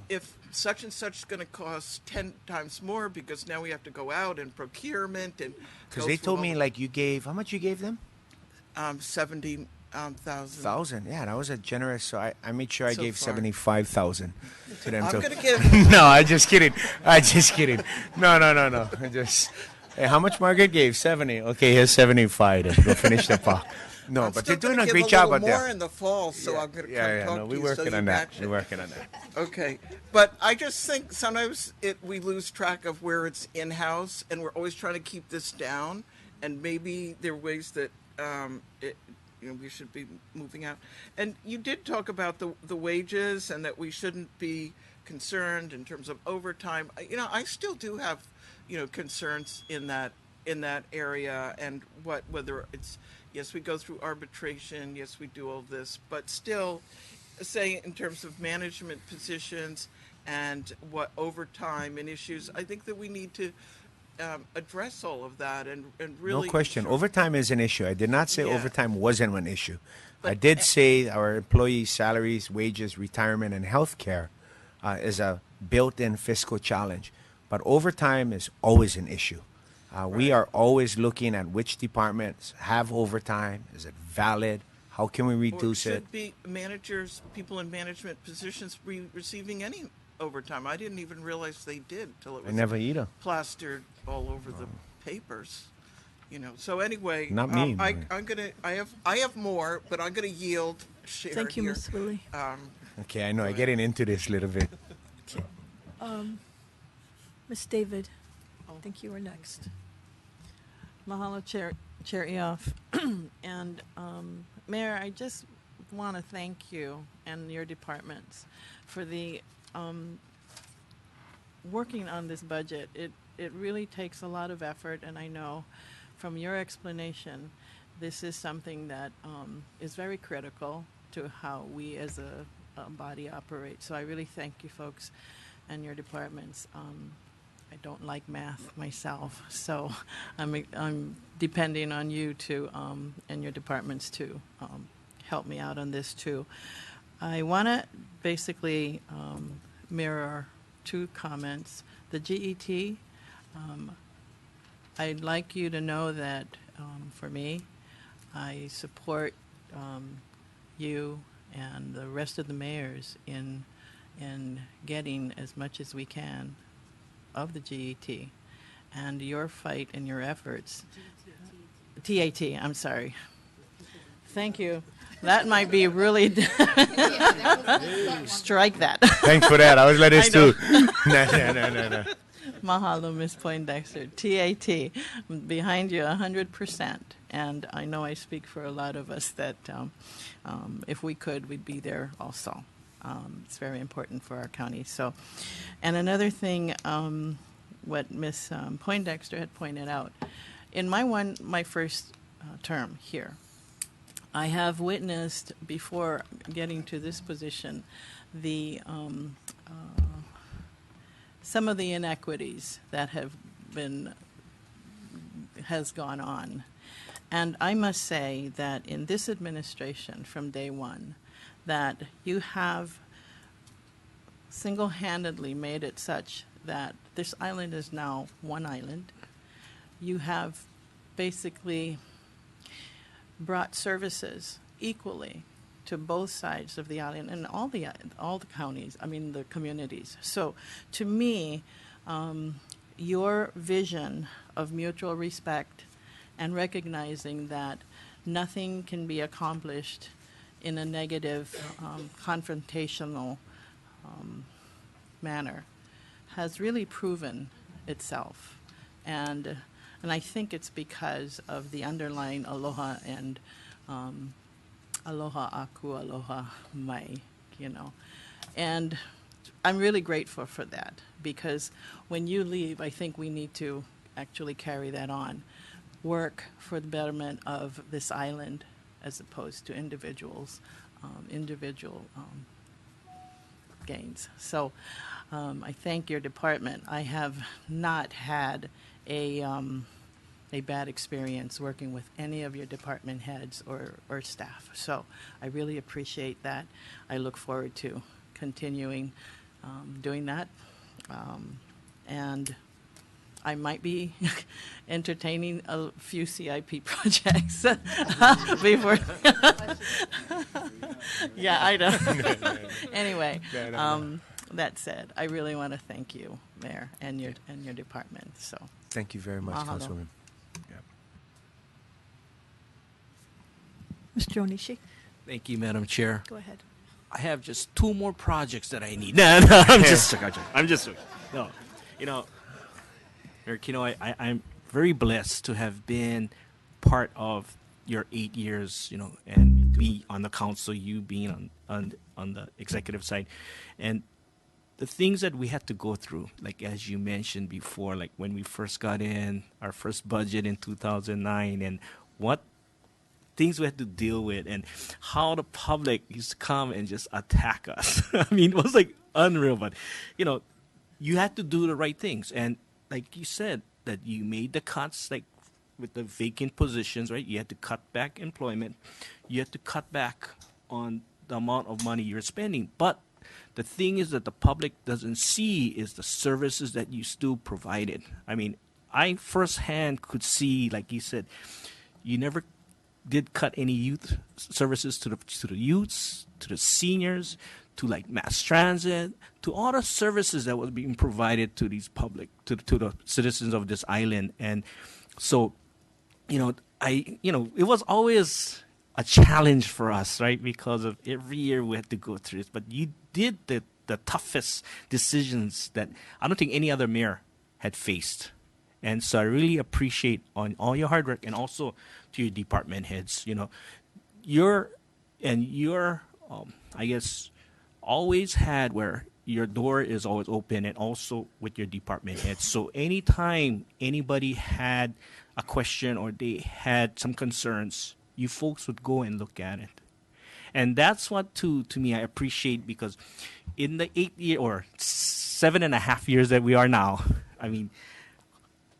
If such and such is going to cost 10 times more because now we have to go out and procurement and. Because they told me like you gave, how much you gave them? 70,000. 1,000. Yeah, that was a generous. So I made sure I So gave far. 75,000 to them. I'm So- going to give. No, I'm just kidding. No. I just. Hey, how much Margaret gave? 70. Okay, here's 75. Then. Go finish the park. No, I'm but still they're doing gonna a give great job little out there. more in the fall, so I'm going to come talk No, to we're you. working so on you that. match We're it. working on that. Okay, but I just think sometimes we lose track of where it's in-house, and we're always trying to keep this down. And maybe there are ways that we should be moving out. And you did talk about the wages, and that we shouldn't be concerned in terms of overtime. I still do have concerns in that area, and whether it's. Yes, we go through arbitration. Yes, we do all this, but still, say in terms of management positions and what overtime and issues, I think that we need to address all of that and really. No question. Overtime is an issue. I did not say Yeah. overtime wasn't an issue. I But- did say our employees' salaries, wages, retirement, and health care is a built-in fiscal challenge. But overtime is always an issue. We are always looking at which departments have overtime. Is it valid? How can we Or reduce it? should be managers, people in management positions, receiving any overtime? I didn't even realize they did till it I was never either. plastered all over the papers. So anyway, Not me. I have more, but I'm gonna yield. Share Thank you, here. Ms. Willie. Okay, I know. I'm getting into this a little bit. Ms. David, I think you were next. Mahalo, Chair Eoff. And Mayor, I just want to thank you and your departments for the working on this budget. It really takes a lot of effort, and I know from your explanation, this is something that is very critical to how we as a body operate. So I really thank you folks and your departments. I don't like math myself, so I'm depending on you to and your departments to help me out on this too. I want to basically mirror 2 comments. The GET, I'd like you to know that for me, I support you and the rest of the mayors in getting as much as we can of the GET, and your fight and your efforts. TAT, I'm sorry. Thank you. That might be really. Strike that. Thanks for that. I was like this I know. too. No. Mahalo, Ms. Poindexter. TAT, behind you 100%. And I know I speak for a lot of us that if we could, we'd be there also. It's very important for our county. So, and another thing, what Ms. Poindexter had pointed out, in my first term here, I have witnessed before getting to this position the some of the inequities that has gone on. And I must say that in this administration from day one, that you have single-handedly made it such that this island is now one island. You have basically brought services equally to both sides of the island and all the counties, I mean the communities. So to me, your vision of mutual respect and recognizing that nothing can be accomplished in a negative, confrontational manner has really proven itself. And I think it's because of the underlying aloha and aloha aku, aloha mai, you know. And I'm really grateful for that, because when you leave, I think we need to actually carry that on. Work for the betterment of this island as opposed to individual gains. So I thank your department. I have not had a bad experience working with any of your department heads or staff. So I really appreciate that. I look forward to continuing doing that. And I might be entertaining a few CIP projects before. Yeah, I know. Anyway, that said, I really want to thank you, Mayor, and your department. So Thank you very much, Mahalo. Councilwoman. Yeah. Mr. Onishi, Thank you, Madam Chair. go ahead. I have just 2 more projects that I need. No, I'm just joking. I'm just joking. No, you know, Mayor Kenoi, I'm very blessed to have been part of your 8 years, you know, and be on the council, you being on the executive side, and the things that we had to go through, like as you mentioned before, like when we first got in our first budget in 2009, and what things we had to deal with, and how the public used to come and just attack us. I mean, it was like unreal, but you know, you had to do the right things. And like you said, that you made the cuts, like with the vacant positions, right? You had to cut back employment. You had to cut back on the amount of money you're spending. But the thing is that the public doesn't see is the services that you still provided. I mean, I firsthand could see, like you said, you never did cut any youth services to the youths, to the seniors, to like mass transit, to all the services that was being provided to these public, to the citizens of this island. And so, you know, it was always a challenge for us, right? Because of every year we had to go through this. But you did the toughest decisions that I don't think any other mayor had faced. And so I really appreciate on all your hard work, and also to your department heads. You know, you're I guess always had where your door is always open, and also with your department heads. So anytime anybody had a question or they had some concerns, you folks would go and look at it. And that's what to me I appreciate, because in the 8 year or 7.5 years that we are now, I mean,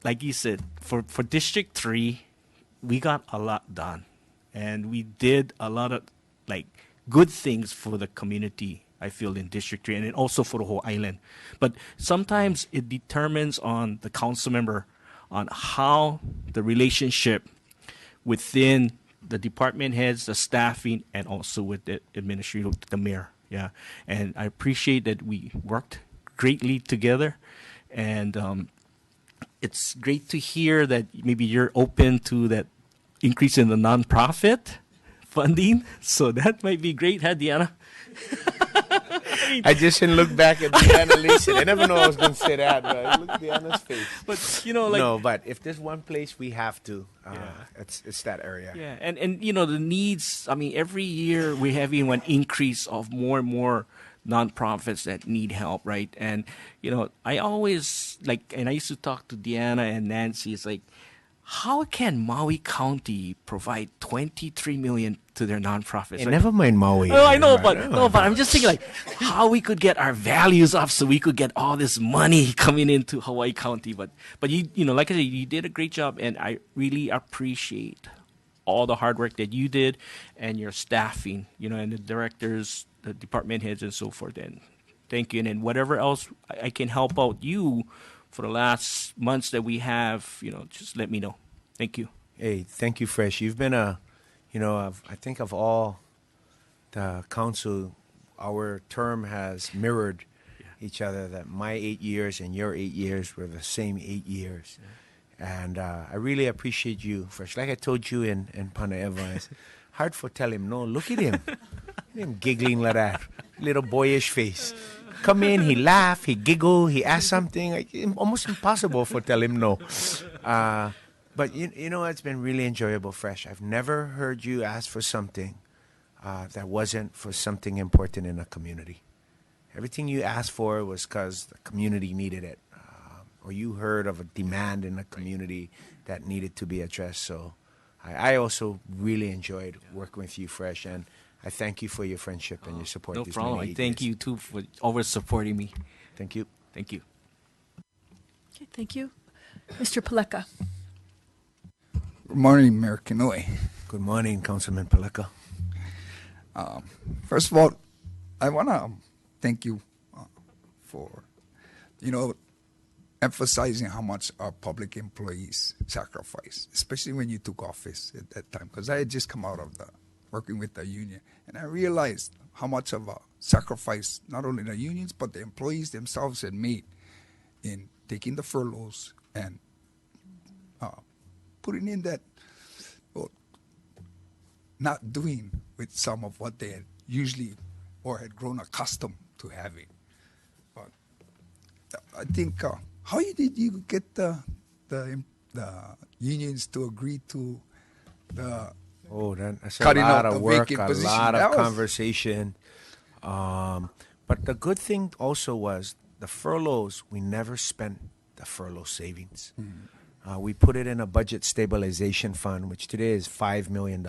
like you said, for District 3, we got a lot done. And we did a lot of like good things for the community, I feel, in District 3, and also for the whole island. But sometimes it determines on the council member on how the relationship within the department heads, the staffing, and also with the administrative, the mayor. Yeah. And I appreciate that we worked greatly together. And it's great to hear that maybe you're open to that increase in the nonprofit funding. So that might be great, huh, Deanna? I just didn't look back at Deanna Lisa. I never know I was going to say that, but I looked at Deanna's face. But, you know, like... No, but if there's one place we have to, Yeah. it's that area. Yeah, and you know, the needs, I mean, every year we're having an increase of more and more nonprofits that need help, right? And, you know, I always, like, and I used to talk to Deanna and Nancy, it's like, how can Maui County provide $23 million to their nonprofits? Hey, Like, never mind Maui. oh, I know, but I'm just thinking like how we could get our values up so we could get all this money coming into Hawaiʻi County. But you know, like I said, you did a great job, and I really appreciate all the hard work that you did and your staffing, you know, and the directors, the department heads, and so forth. And thank you. And then whatever else I can help out you for the last months that we have, you know, just let me know. Thank you. Hey, thank you, Fresh. You've been a I think of all the council, our term has mirrored each other, that my 8 years and your 8 years were the same 8 years. And I really appreciate you, Fresh. Like I told you in Panaeva, it's hard for tell him no. Look at him. Look at him giggling like that. Little boyish face. Come in, he laugh, he giggle, he ask something. Like, almost impossible for tell him no. But you know, it's been really enjoyable, Fresh. I've never heard you ask for something that wasn't for something important in a community. Everything you asked for was because the community needed it, or you heard of a demand in the community that needed to be addressed. So I also really enjoyed working with you, Fresh, and I thank you for your friendship and your support. No these problem. many I thank years. you too for always supporting me. Thank you. Thank you. Okay, thank you. Mr. Paleka. Good morning, Mayor Kenoi. Good morning, Councilman Paleka. First of all, I want to thank you for, emphasizing how much our public employees sacrifice, especially when you took office at that time. Because I had just come out of working with the union, and I realized how much of a sacrifice not only the unions but the employees themselves had made in taking the furloughs and putting in that, not doing with some of what they had usually or had grown accustomed to having. But I think, how did you get the unions to agree to the That's a cutting lot out of the work, vacant a position? lot That of was- conversation. But the good thing also was the furloughs, we never spent the furlough savings. We put it in a budget stabilization fund, which today is $5 million.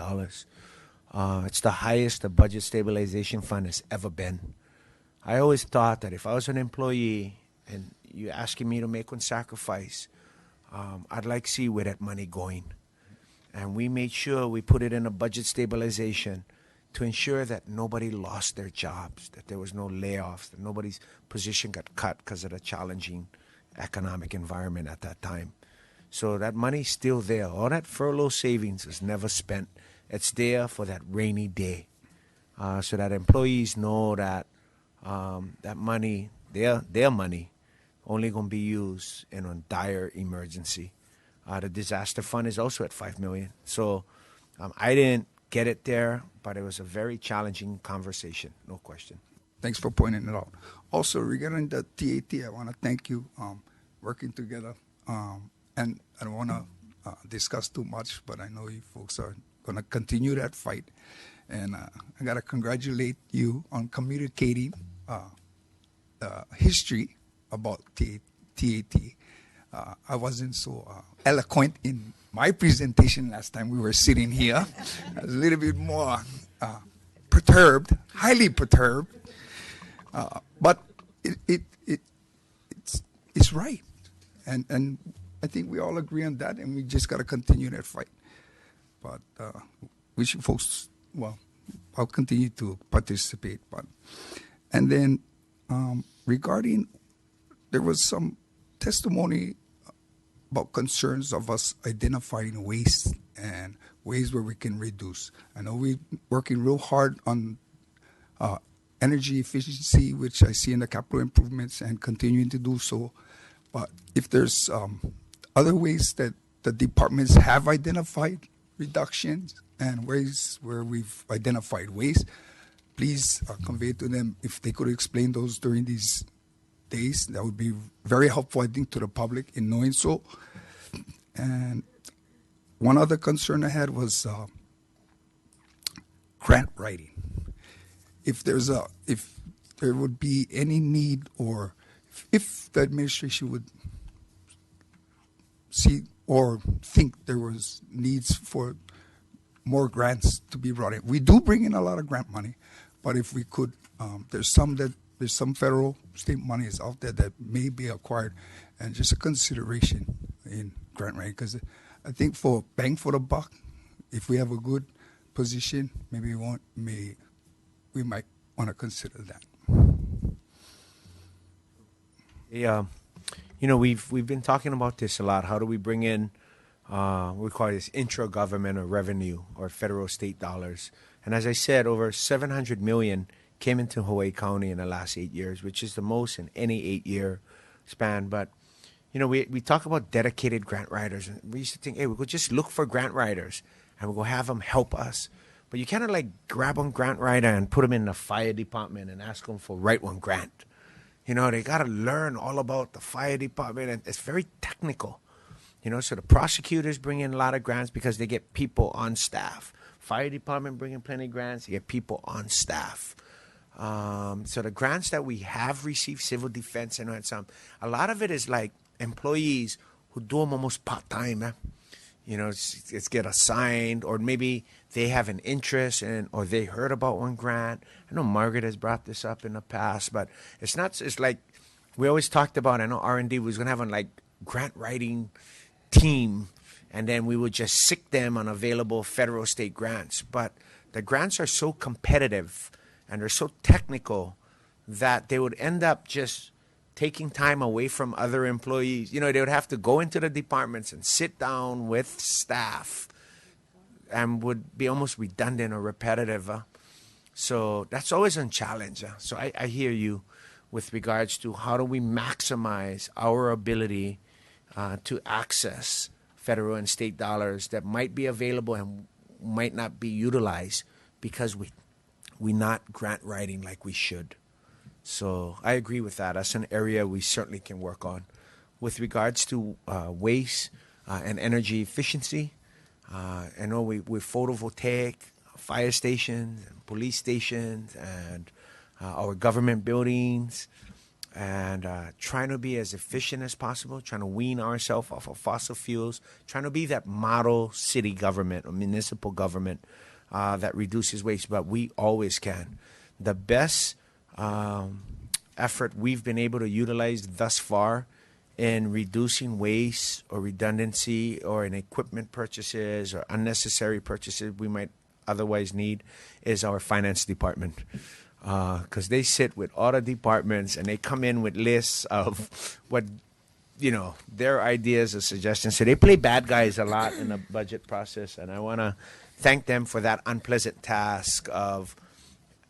It's the highest the budget stabilization fund has ever been. I always thought that if I was an employee and you're asking me to make one sacrifice, I'd like to see where that money going. And we made sure we put it in a budget stabilization to ensure that nobody lost their jobs, that there was no layoffs, that nobody's position got cut because of the challenging economic environment at that time. So that money's still there. All that furlough savings is never spent. It's there for that rainy day, so that employees know that that money, their money, only going to be used in a dire emergency. The disaster fund is also at $5 million. So I didn't get it there, but it was a very challenging conversation, no question. Thanks for pointing it out. Also, regarding the TAT, I want to thank you working together. And I don't want to discuss too much, but I know you folks are going to continue that fight. And I got to congratulate you on communicating the history about TAT. I wasn't so eloquent in my presentation last time we were sitting here. I was a little bit more perturbed, highly perturbed. But it's right. And I think we all agree on that, and we just got to continue that fight. But we should folks, well, I'll continue to participate. And then regarding, there was some testimony about concerns of us identifying waste and ways where we can reduce. I know we're working real hard on energy efficiency, which I see in the capital improvements, and continuing to do so. But if there's other ways that the departments have identified reductions and ways where we've identified waste, please convey to them if they could explain those during these days. That would be very helpful, I think, to the public in knowing so. And one other concern I had was grant writing. If there would be any need, or if the administration would see or think there was needs for more grants to be brought in. We do bring in a lot of grant money, but if we could, there's some federal, state monies out there that may be acquired, and just a consideration in grant writing, because I think for bang for the buck, if we have a good position, maybe we might want to consider that. Yeah, we've been talking about this a lot. How do we bring in We call this intra-government or revenue or federal state dollars. And as I said, over 700 million came into Hawaii County in the last 8 years, which is the most in any 8-year span. But, you know, we talk about dedicated grant writers. And we used to think, hey, we could just look for grant writers and we'll go have them help us. But you kind of like grab one grant writer and put them in the fire department and ask them for write one grant. You know, they got to learn all about the fire department, and it's very technical. You know, so the prosecutors bring in a lot of grants because they get people on staff. Fire department bring in plenty of grants, they get people on staff. So the grants that we have received, civil defense and some, a lot of it is like employees who do them almost part-time. You know, it's get assigned, or maybe they have an interest in, or they heard about one grant. I know Margaret has brought this up in the past, but it's not. It's like we always talked about. I know R&D was going to have a like grant writing team, and then we would just sick them on available federal state grants. But the grants are so competitive and they're so technical that they would end up just taking time away from other employees. You know, they would have to go into the departments and sit down with staff, and would be almost redundant or repetitive. So that's always a challenge. So I hear you with regards to how do we maximize our ability to access federal and state dollars that might be available and might not be utilized because we not grant writing like we should. So I agree with that. That's an area we certainly can work on. With regards to waste and energy efficiency, I know we photovoltaic fire stations and police stations and our government buildings, and trying to be as efficient as possible, trying to wean ourselves off of fossil fuels, trying to be that model city government or municipal government that reduces waste, but we always can. The best effort we've been able to utilize thus far in reducing waste or redundancy or in equipment purchases or unnecessary purchases we might otherwise need is our finance department. Because they sit with all the departments and they come in with lists of what, you know, their ideas or suggestions. So they play bad guys a lot in the budget process, and I want to thank them for that unpleasant task of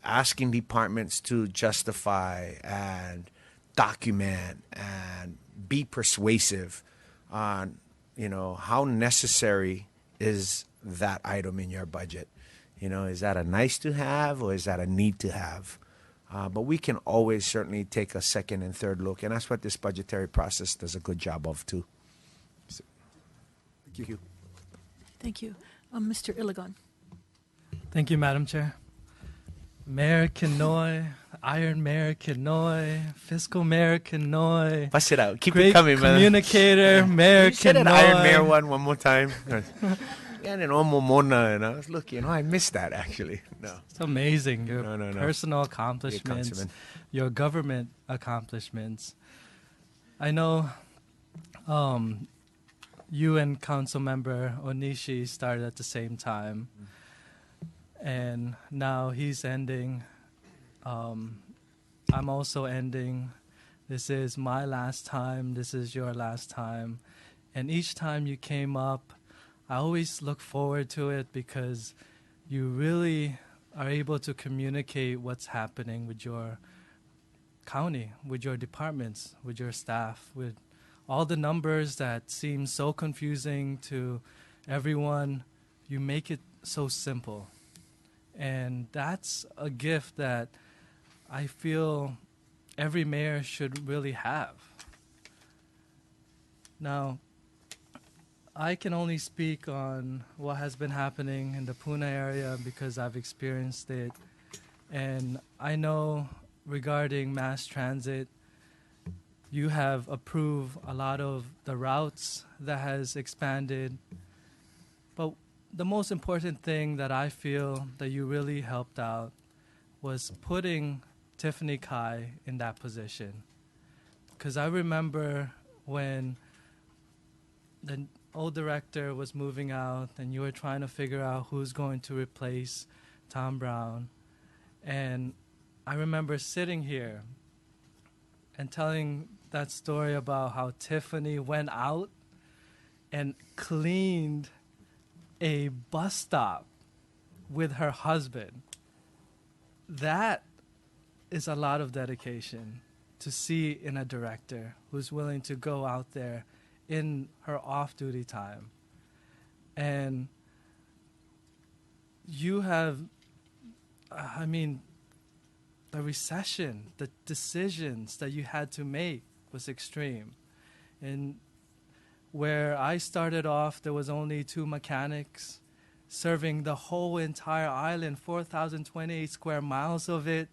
asking departments to justify and document and be persuasive on, you know, how necessary is that item in your budget. You know, is that a nice to have or is that a need to have? But we can always certainly take a second and third look, and that's what this budgetary process does a good job of too. So, thank you. Thank you. Mr. Iligon. Thank you, Madam Chair. Mayor Kenoi, Iron Mayor Kenoi, Fiscal Mayor Kenoi. Bust it out. Keep Great it coming, man. Communicator, Mayor You said Kenoi. that Iron Mayor one more time. And then Omomona, and I was looking, I missed that actually. No. It's amazing. Your No. personal accomplishments, councilman. your government accomplishments. I know you and Council Member Onishi started at the same time. And now he's ending. I'm also ending. This is my last time. This is your last time. And each time you came up, I always look forward to it because you really are able to communicate what's happening with your county, with your departments, with your staff, with all the numbers that seem so confusing to everyone. You make it so simple. And that's a gift that I feel every mayor should really have. Now, I can only speak on what has been happening in the Puna area because I've experienced it. And I know regarding mass transit, you have approved a lot of the routes that has expanded. But the most important thing that I feel that you really helped out was putting Tiffany Kai in that position. Because I remember when the old director was moving out and you were trying to figure out who's going to replace Tom Brown. And I remember sitting here and telling that story about how Tiffany went out and cleaned a bus stop with her husband. That is a lot of dedication to see in a director who's willing to go out there in her off-duty time. And you have, the recession, the decisions that you had to make was extreme. And where I started off, there was only 2 mechanics serving the whole entire island, 4,028 square miles of it.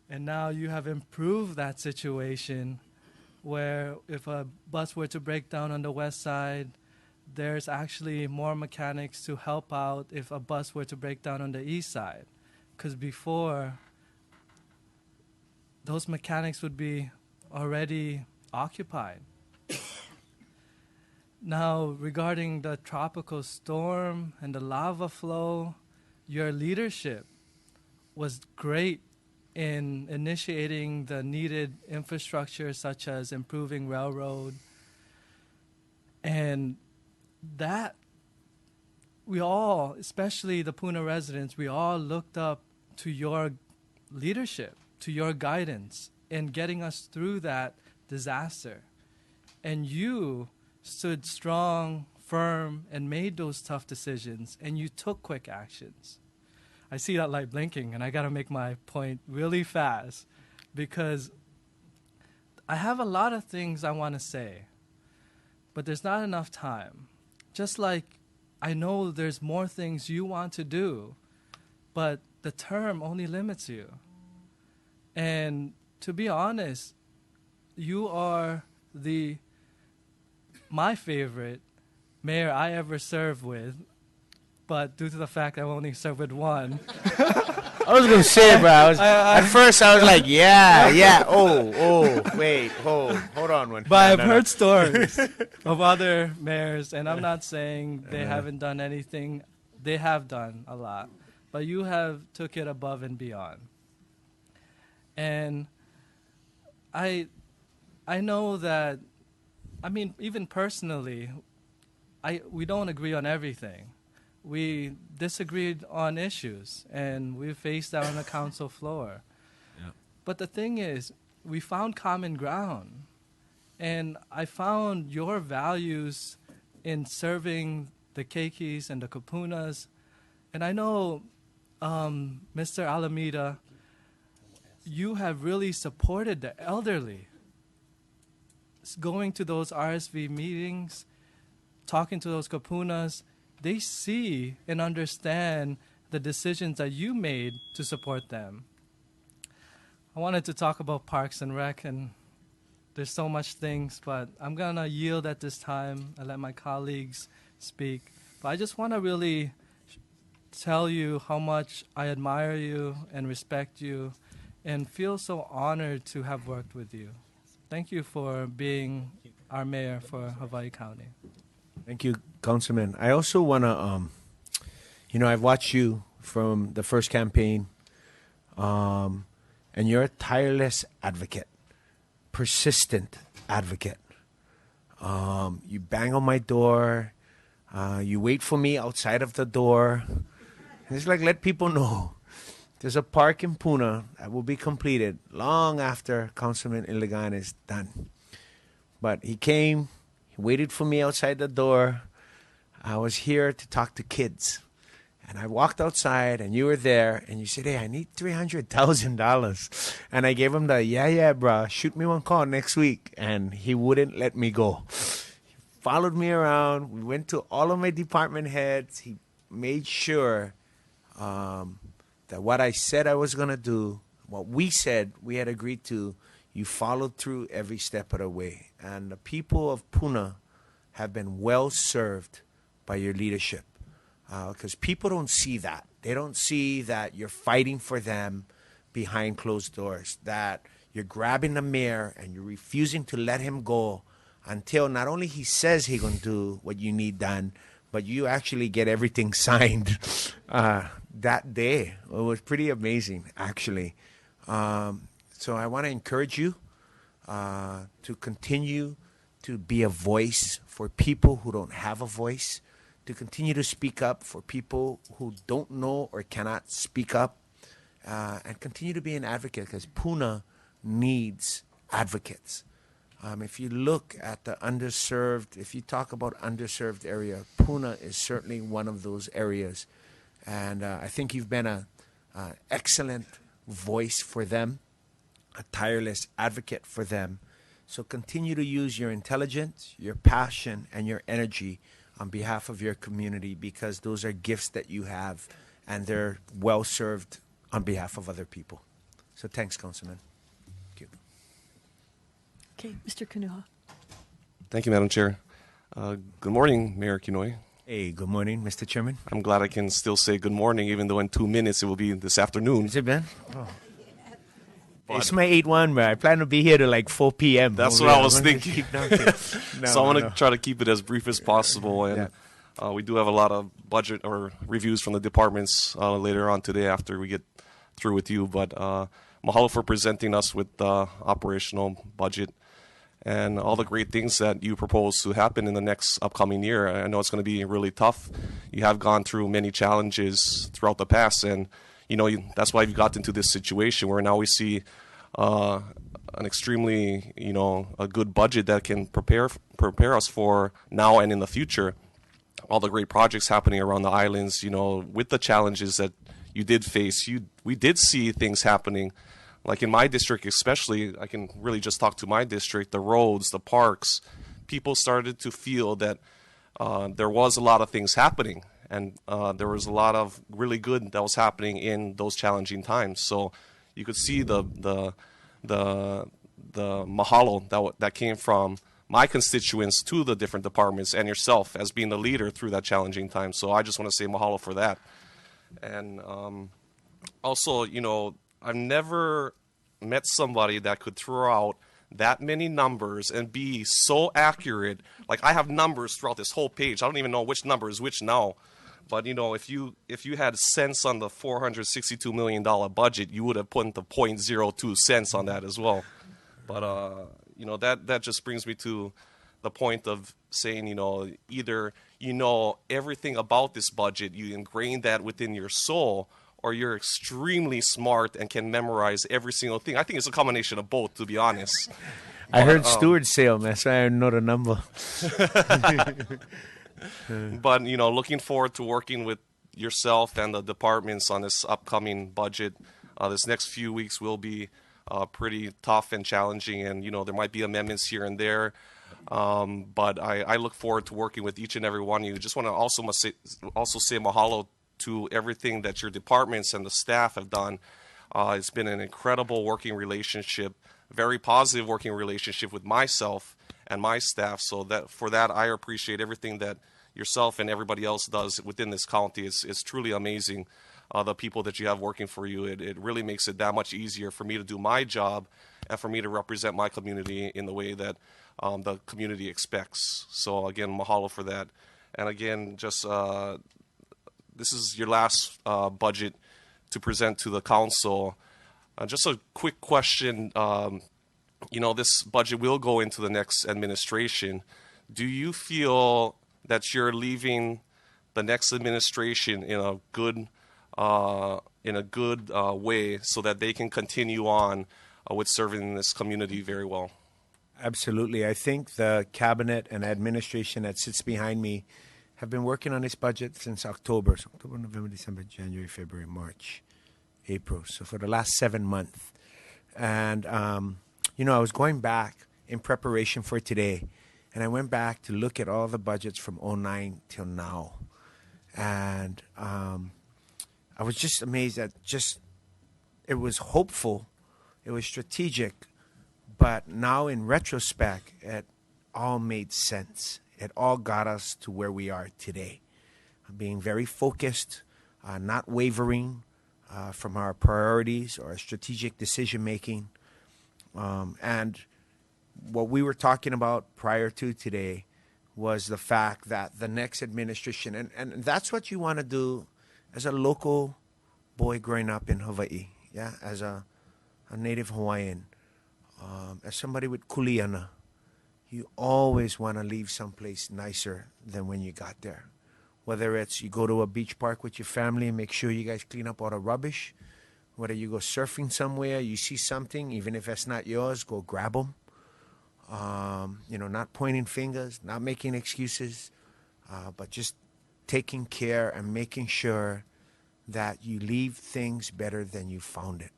And now you have improved that situation where if a bus were to break down on the west side, there's actually more mechanics to help out if a bus were to break down on the east side. Because before, those mechanics would be already occupied. Now, regarding the tropical storm and the lava flow, your leadership was great in initiating the needed infrastructure such as improving railroad. And that we all, especially the Puna residents, we all looked up to your leadership, to your guidance in getting us through that disaster. And you stood strong, firm, and made those tough decisions, and you took quick actions. I see that light blinking, and I got to make my point really fast because I have a lot of things I want to say, but there's not enough time. Just like I know there's more things you want to do, but the term only limits you. And to be honest, you are my favorite mayor I ever served with, but due to the fact I only served with one. I was going to say, bro, at first I was like, yeah. Hold on one. But I've heard stories of other mayors, and I'm not saying they haven't done anything. They have done a lot. But you have took it above and beyond. And I know that, even personally, we don't agree on everything. We disagreed on issues, and we faced that on the council floor. Yep. But the thing is, we found common ground, and I found your values in serving the Keikis and the Kapunas. And I know, Mr. Alameda, you have really supported the elderly. Going to those RSV meetings, talking to those Kapunas, they see and understand the decisions that you made to support them. I wanted to talk about Parks and Rec, and there's so much things, but I'm going to yield at this time and let my colleagues speak. But I just want to really tell you how much I admire you and respect you and feel so honored to have worked with you. Thank you for being our mayor for Hawaiʻi County. Thank you, Councilman. I also want to, I've watched you from the first campaign, and you're a tireless advocate, persistent advocate. You bang on my door. You wait for me outside of the door. And it's like, let people know. There's a park in Puna that will be completed long after Councilman Iligan is done. But he came. He waited for me outside the door. I was here to talk to kids. And I walked outside, and you were there, and you said, hey, I need $300,000. And I gave him the, yeah, bro, shoot me one call next week. And he wouldn't let me go. He followed me around. We went to all of my department heads. He made sure that what I said I was going to do, what we said we had agreed to, you followed through every step of the way. And the people of Puna have been well served by your leadership. Because people don't see that. They don't see that you're fighting for them behind closed doors, that you're grabbing the mayor and you're refusing to let him go until not only he says he's going to do what you need done, but you actually get everything signed that day. It was pretty amazing, actually. So I want to encourage you to continue to be a voice for people who don't have a voice, to continue to speak up for people who don't know or cannot speak up, and continue to be an advocate, because Puna needs advocates. If you look at the underserved, if you talk about underserved area, Puna is certainly one of those areas. And I think you've been an excellent voice for them, a tireless advocate for them. So continue to use your intelligence, your passion, and your energy on behalf of your community, because those are gifts that you have, and they're well served on behalf of other people. So thanks, Councilman. Thank you. Okay, Mr. Kanuha. Thank you, Madam Chair. Good morning, Mayor Kenoi. Hey, good morning, Mr. Chairman. I'm glad I can still say good morning, even though in 2 minutes it will be this afternoon. Is it, Ben? Oh. But It's my 8-1, man. I plan to be here till like 4 p.m. that's Oh, what yeah, I was I'm gonna thinking. keep down here. No, so I want to no. try to keep it as brief as possible. And we do have a lot of budget or reviews from the departments later on today after we get through with you. But mahalo for presenting us with the operational budget and all the great things that you propose to happen in the next upcoming year. I know it's going to be really tough. You have gone through many challenges throughout the past, and that's why you've got into this situation where now we see an extremely, a good budget that can prepare us for now and in the future. All the great projects happening around the islands, with the challenges that you did face, we did see things happening. Like in my district especially, I can really just talk to my district, the roads, the parks. People started to feel that there was a lot of things happening, and there was a lot of really good that was happening in those challenging times. So you could see the mahalo that came from my constituents to the different departments and yourself as being the leader through that challenging time. So I just want to say mahalo for that. And also, I've never met somebody that could throw out that many numbers and be so accurate. Like, I have numbers throughout this whole page. I don't even know which number is which now. But, if you had cents on the $462 million budget, you would have put the 0.02 cents on that as well. But, that just brings me to the point of saying, either everything about this budget, you ingrain that within your soul, or you're extremely smart and can memorize every single thing. I think it's a combination of both, to be honest. I heard steward sale, man, so I know the number. But, looking forward to working with yourself and the departments on this upcoming budget. This next few weeks will be pretty tough and challenging, and, there might be amendments here and there. But I look forward to working with each and every one of you. Just want to also say mahalo to everything that your departments and the staff have done. It's been an incredible working relationship, very positive working relationship with myself and my staff. So for that, I appreciate everything that yourself and everybody else does within this county. It's truly amazing, the people that you have working for you. It really makes it that much easier for me to do my job and for me to represent my community in the way that the community expects. So again, mahalo for that. And again, just this is your last budget to present to the council. Just a quick question. This budget will go into the next administration. Do you feel that you're leaving the next administration in a good way so that they can continue on with serving this community very well? Absolutely. I think the cabinet and administration that sits behind me have been working on this budget since October. So October, November, December, January, February, March, April. So for the last 7 months. And, I was going back in preparation for today, and I went back to look at all the budgets from 2009 till now. And I was just amazed at it was hopeful, it was strategic, but now in retrospect, it all made sense. It all got us to where we are today, being very focused, not wavering from our priorities or our strategic decision-making. And what we were talking about prior to today was the fact that the next administration, and that's what you want to do as a local boy growing up in Hawaii, as a native Hawaiian, as somebody with kuleana. you always want to leave someplace nicer than when you got there. Whether it's you go to a beach park with your family and make sure you guys clean up all the rubbish, whether you go surfing somewhere, you see something, even if it's not yours, go grab them. Not pointing fingers, not making excuses, but just taking care and making sure that you leave things better than you found it.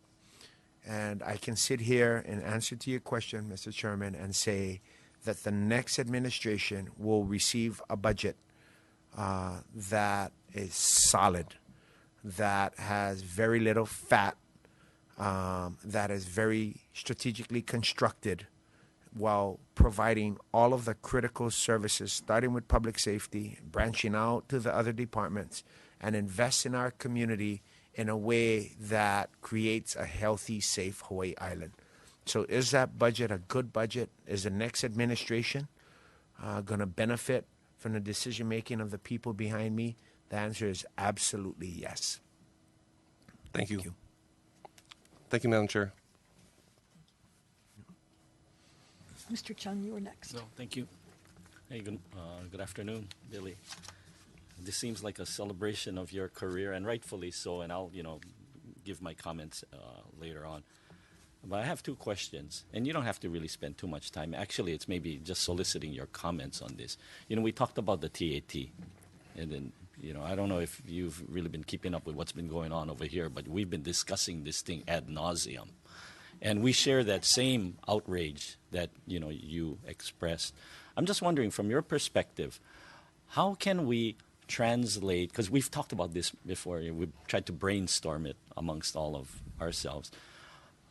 And I can sit here and answer to your question, Mr. Chairman, and say that the next administration will receive a budget that is solid, that has very little fat, that is very strategically constructed, while providing all of the critical services, starting with public safety, branching out to the other departments, and invest in our community in a way that creates a healthy, safe Hawaii Island. So is that budget a good budget? Is the next administration going to benefit from the decision-making of the people behind me? The answer is absolutely yes. Thank you. Thank you, Madam Chair. Mr. Chung, you were next. No, thank you. Hey, good afternoon, Billy. This seems like a celebration of your career, and rightfully so, and I'll, give my comments later on. But I have two questions, and you don't have to really spend too much time. Actually, it's maybe just soliciting your comments on this. We talked about the TAT, and then, I don't know if you've really been keeping up with what's been going on over here, but we've been discussing this thing ad nauseum. And we share that same outrage that, you expressed. I'm just wondering, from your perspective, how can we translate, because we've talked about this before, we've tried to brainstorm it amongst all of ourselves.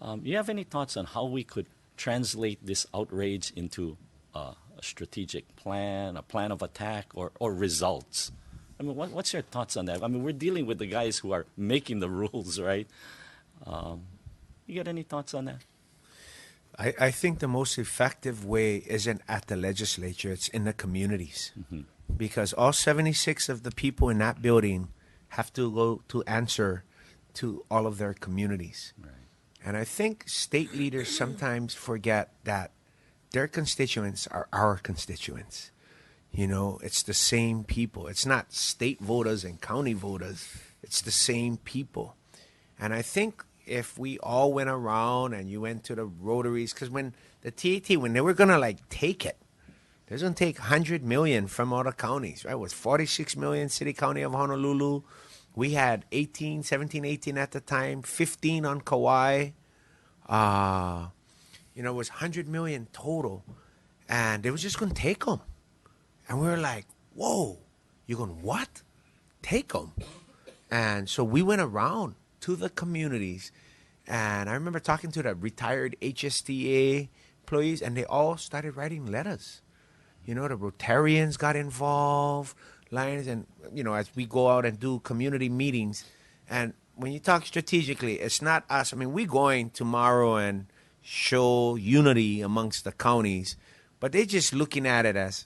Do you have any thoughts on how we could translate this outrage into a strategic plan, a plan of attack, or results? I mean, what's your thoughts on that? I mean, we're dealing with the guys who are making the rules, right? You got any thoughts on that? I think the most effective way isn't at the legislature, it's in the communities. Mm-hmm. Because all 76 of the people in that building have to go to answer to all of their communities. Right. And I think state leaders sometimes forget that their constituents are our constituents. It's the same people. It's not state voters and county voters. It's the same people. And I think if we all went around and you went to the Rotaries, because when the TAT, when they were going to take it, they're going to take $100 million from all the counties, right? It was $46 million, City County of Honolulu. We had 17, 18 at the time, 15 on Kauai. It was $100 million total. And they were just going to take them. And we were like, whoa, you're going to what? Take them. And so we went around to the communities. And I remember talking to the retired HSTA employees, and they all started writing letters. The Rotarians got involved, Lions, and, as we go out and do community meetings. And when you talk strategically, it's not us. I mean, we're going tomorrow and show unity amongst the counties, but they're just looking at it as,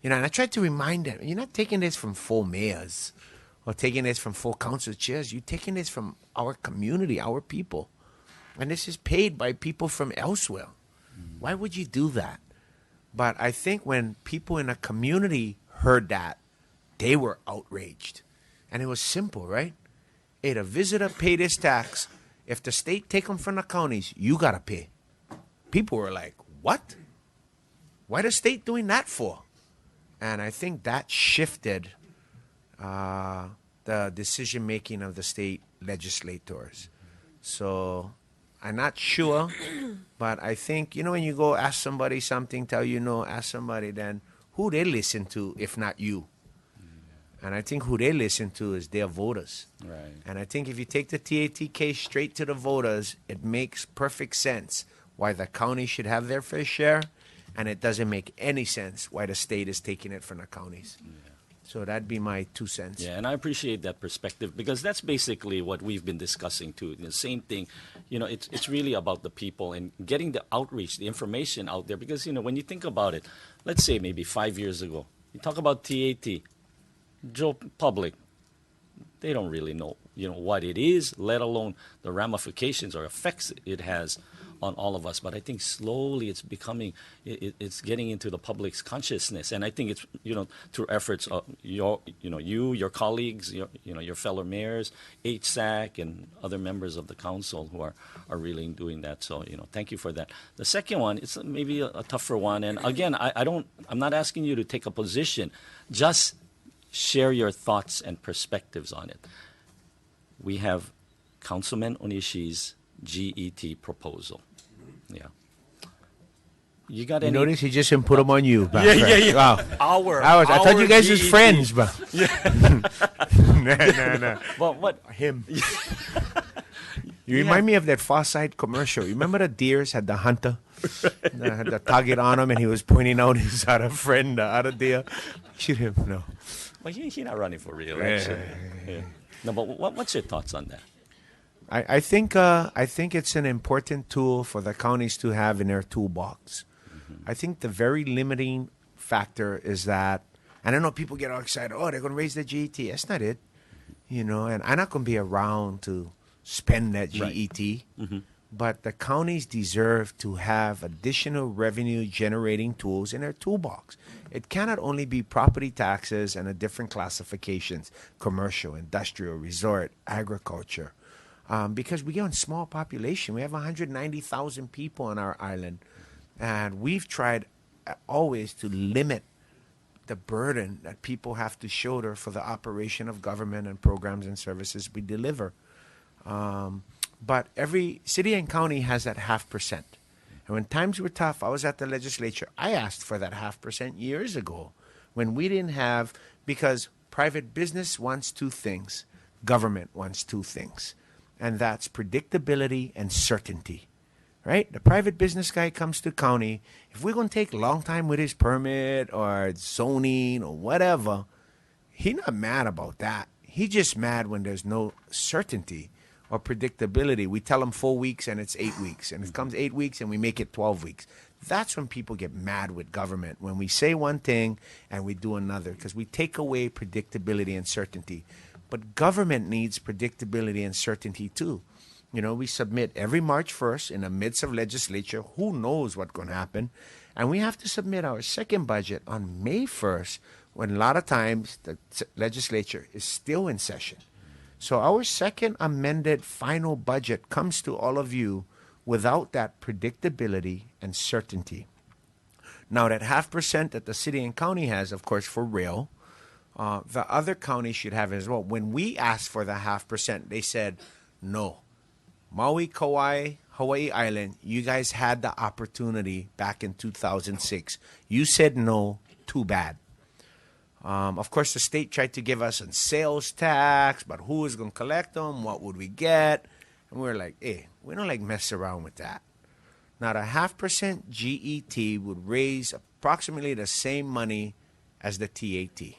and I tried to remind them, you're not taking this from 4 mayors or taking this from 4 council chairs. You're taking this from our community, our people. And this is paid by people from elsewhere. Why would you do that? But I think when people in a community heard that, they were outraged. And it was simple, right? Hey, the visitor paid his tax. If the state take them from the counties, you got to pay. People were like, what? Why the state doing that for? And I think that shifted the decision-making of the state legislators. So I'm not sure, but I think, when you go ask somebody something, tell you no, ask somebody, then who they listen to if not you? And I think who they listen to is their voters. Right. And I think if you take the TAT case straight to the voters, it makes perfect sense why the county should have their fair share, and it doesn't make any sense why the state is taking it from the counties. Yeah. So that'd be my 2 cents. Yeah, and I appreciate that perspective, because that's basically what we've been discussing too. The same thing, it's really about the people and getting the outreach, the information out there. Because, when you think about it, let's say maybe 5 years ago, you talk about TAT, Joe public, they don't really know, what it is, let alone the ramifications or effects it has on all of us. But I think slowly it's becoming, it's getting into the public's consciousness. And I think it's, through efforts of your colleagues, your fellow mayors, HSAC, and other members of the council who are really doing that. So, thank you for that. The second one, it's maybe a tougher one. And again, I'm not asking you to take a position. Just share your thoughts and perspectives on it. We have Councilman Onishi's GET proposal. Yeah. You got any? Notice he just didn't put them on you. Yeah. Wow. Our I thought you guys was GET. friends, but no. Well, what? Him. You remind me of that Far Side commercial. You remember the deers had the hunter, had the target on him, and he was pointing out his other friend, the other deer. Shoot him. No. Well, he's not running for re-election. Yeah. No, but what's your thoughts on that? I think it's an important tool for the counties to have in their toolbox. I think the very limiting factor is that, and I know people get all excited, oh, they're going to raise the GET. That's not it. And I'm not going to be around to spend that GET. Right. But the counties deserve to have additional revenue generating tools in their toolbox. It cannot only be property taxes and the different classifications, commercial, industrial, resort, agriculture. Because we have a small population. We have 190,000 people on our island. And we've tried always to limit the burden that people have to shoulder for the operation of government and programs and services we deliver. But every city and county has that 0.5%. And when times were tough, I was at the legislature. I asked for that 0.5% years ago when we didn't have, because private business wants two things, government wants two things. And that's predictability and certainty, right? The private business guy comes to county. If we're going to take a long time with his permit or zoning or whatever, he's not mad about that. He's just mad when there's no certainty or predictability. We tell him 4 weeks and it's 8 weeks. And it comes 8 weeks and we make it 12 weeks. That's when people get mad with government, when we say one thing and we do another, because we take away predictability and certainty. But government needs predictability and certainty too. We submit every March 1st in the midst of legislature. Who knows what's going to happen? And we have to submit our second budget on May 1st, when a lot of times the legislature is still in session. So our second amended final budget comes to all of you without that predictability and certainty. Now, that 0.5% that the city and county has, of course, for rail, the other counties should have it as well. When we asked for the 0.5%, they said, no. Maui, Kauai, Hawaii Island, you guys had the opportunity back in 2006. You said no, too bad. Of course, the state tried to give us a sales tax, but who is going to collect them? What would we get? And we were like, hey, we don't mess around with that. Now, the 0.5% GET would raise approximately the same money as the TAT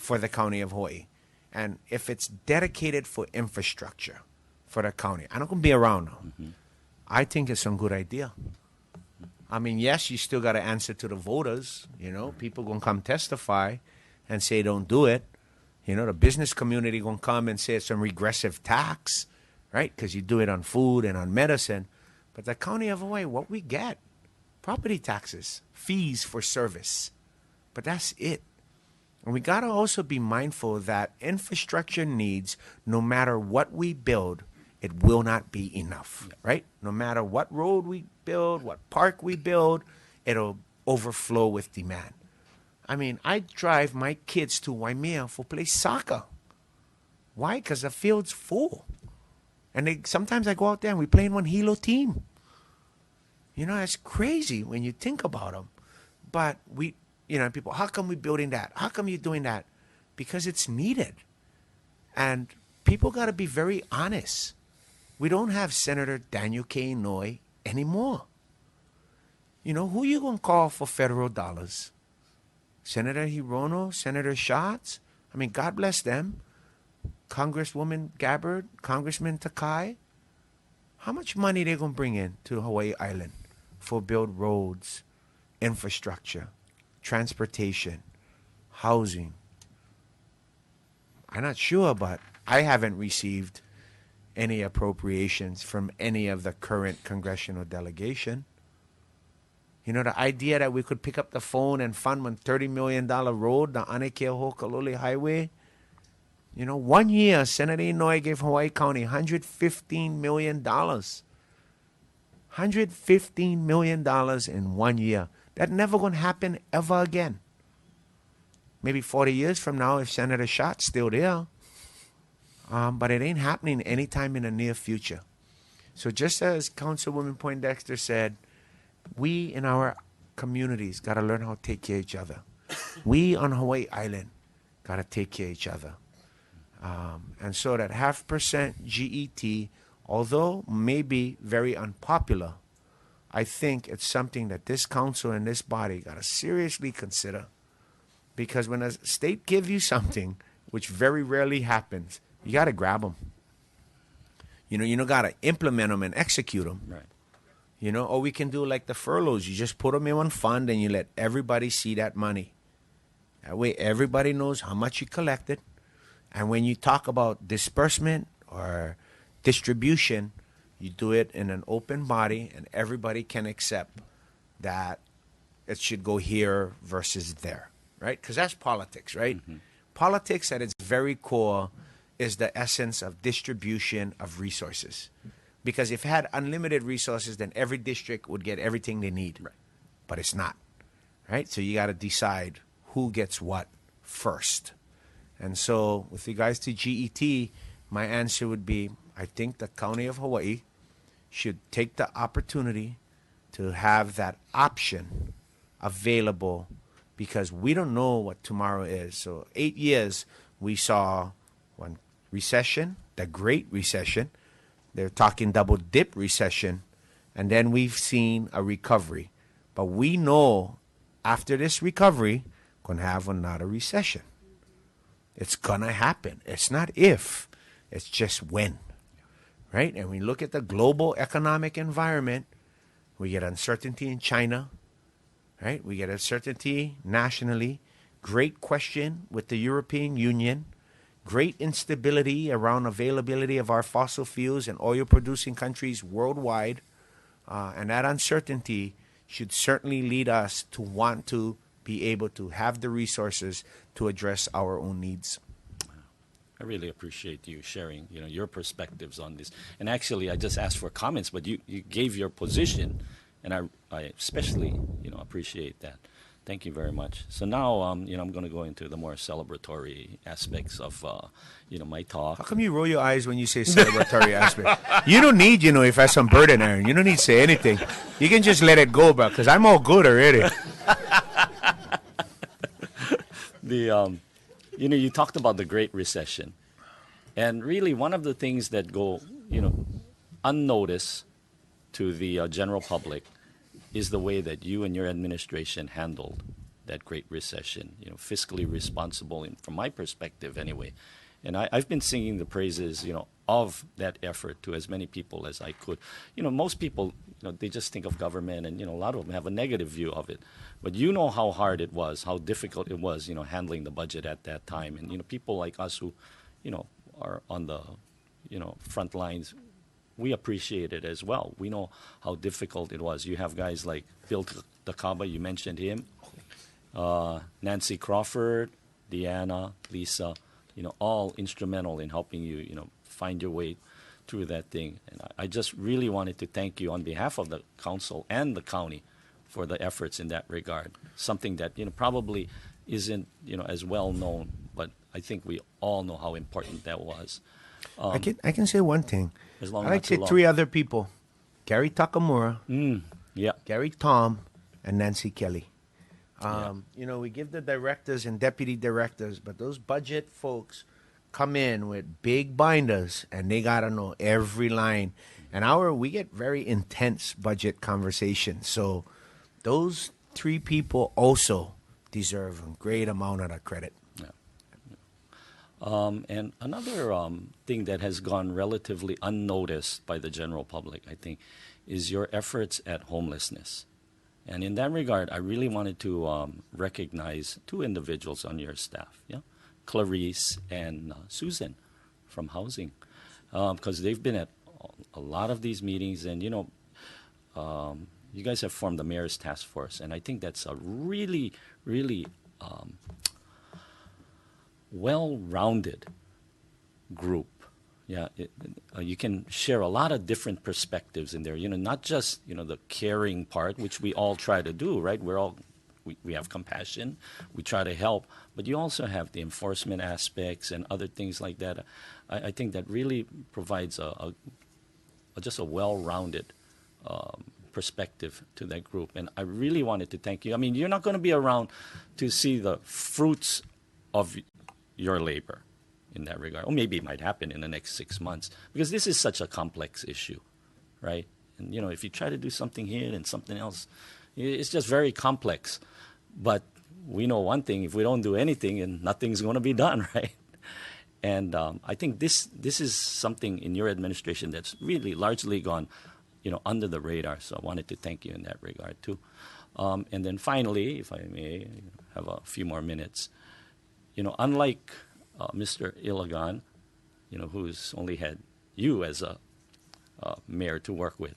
for the county of Hawaii. And if it's dedicated for infrastructure for the county, I'm not going to be around now. I think it's a good idea. I mean, yes, you still got to answer to the voters. People going to come testify and say don't do it. The business community going to come and say it's a regressive tax, right? Because you do it on food and on medicine. But the county of Hawaii, what we get, property taxes, fees for service. But that's it. And we got to also be mindful that infrastructure needs, no matter what we build, it will not be enough, right? No matter what road we build, what park we build, it'll overflow with demand. I mean, I drive my kids to Waimea for play soccer. Why? Because the field's full. And sometimes I go out there and we play in one Hilo team. It's crazy when you think about them. But people, how come we building that? How come you doing that? Because it's needed. And people got to be very honest. We don't have Senator Daniel Kenoi anymore. Who you going to call for federal dollars? Senator Hirono, Senator Schatz? I mean, God bless them. Congresswoman Gabbard, Congressman Takai. How much money they going to bring in to Hawaii Island for build roads, infrastructure, transportation, housing? I'm not sure, but I haven't received any appropriations from any of the current congressional delegation. You know, the idea that we could pick up the phone and fund one $30 million road, the Anakehokalole Highway. You know, 1 year, Senator Inouye gave Hawaiʻi County $115 million. $115 million in 1 year. That never going to happen ever again. Maybe 40 years from now if Senator Schott's still there. But it ain't happening anytime in the near future. So just as Councilwoman Poindexter said, we in our communities got to learn how to take care of each other. We on Hawaii Island got to take care of each other. And so that 0.5% GET, although maybe very unpopular, I think it's something that this council and this body got to seriously consider. Because when a state gives you something, which very rarely happens, you got to grab them. You don't got to implement them and execute them. Right. You know, or we can do like the furloughs. You just put them in one fund and you let everybody see that money. That way everybody knows how much you collected. And when you talk about disbursement or distribution, you do it in an open body and everybody can accept that it should go here versus there, right? Because that's politics, right? Mm-hmm. Politics at its very core is the essence of distribution of resources. Because if it had unlimited resources, then every district would get everything they need. Right. But it's not, right? So you got to decide who gets what first. And so with regards to GET, my answer would be, I think the County of Hawaii should take the opportunity to have that option available because we don't know what tomorrow is. So 8 years, we saw one recession, the Great Recession. They're talking double dip recession. And then we've seen a recovery. But we know after this recovery, going to have another recession. It's going to happen. It's not if, it's just when. Right? And we look at the global economic environment, we get uncertainty in China, right? We get uncertainty nationally. Great question with the European Union. Great instability around availability of our fossil fuels and oil-producing countries worldwide. And that uncertainty should certainly lead us to want to be able to have the resources to address our own needs. I really appreciate you sharing, your perspectives on this. And actually, I just asked for comments, but you gave your position, and I especially, appreciate that. Thank you very much. So now, I'm going to go into the more celebratory aspects of, my talk. How come you roll your eyes when you say celebratory aspect? You don't need, if I have some burden, Aaron. You don't need to say anything. You can just let it go, bro, because I'm all good already. You talked about the Great Recession. And really, one of the things that go, unnoticed to the general public is the way that you and your administration handled that Great Recession, fiscally responsible, from my perspective anyway. And I've been singing the praises, of that effort to as many people as I could. Most people, they just think of government and, a lot of them have a negative view of it. But you know how hard it was, how difficult it was, handling the budget at that time. And, people like us who, are on the, front lines, we appreciate it as well. We know how difficult it was. You have guys like Bill Takaba, you mentioned him, Nancy Crawford, Deanna, Lisa, all instrumental in helping you, find your way through that thing. And I just really wanted to thank you on behalf of the council and the county for the efforts in that regard. Something that, probably isn't, as well known, but I think we all know how important that was. I can say one thing. As long I like to say three other people. Gary Takamura, yeah, Gary Tom, and Nancy Kelly. Yeah. We give the directors and deputy directors, but those budget folks come in with big binders, and they got to know every line. And we get very intense budget conversations. So those three people also deserve a great amount of the credit. And another thing that has gone relatively unnoticed by the general public, I think, is your efforts at homelessness. And in that regard, I really wanted to recognize two individuals on your staff, Clarice and Susan from Housing. because they've been at a lot of these meetings, and you guys have formed the Mayor's Task Force, and I think that's a really, really well-rounded group. Yeah, you can share a lot of different perspectives in there. Not just the caring part, which we all try to do, right? We have compassion, we try to help, but you also have the enforcement aspects and other things like that. I think that really provides just a well-rounded perspective to that group, and I really wanted to thank you. I mean, you're not going to be around to see the fruits of your labor in that regard. Or maybe it might happen in the next 6 months, because this is such a complex issue, right? And if you try to do something here and something else, it's just very complex. But we know one thing: if we don't do anything, and nothing's going to be done, right? And I think this is something in your administration that's really largely gone, under the radar. So I wanted to thank you in that regard too. And then finally, if I may have a few more minutes, unlike Mr. Ilagan, who's only had you as a mayor to work with,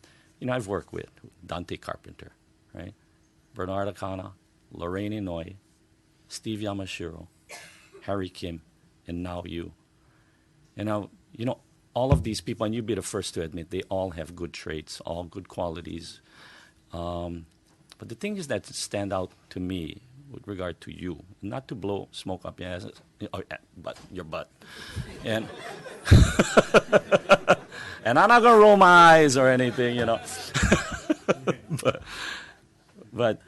I've worked with Dante Carpenter, right? Bernard Akana, Lorraine Inouye, Steve Yamashiro, Harry Kim, and now you. And now, all of these people, and you'd be the first to admit, they all have good traits, all good qualities. But the things that stand out to me with regard to you, not to blow smoke up your ass, but your butt. And and I'm not going to roll my eyes or anything, but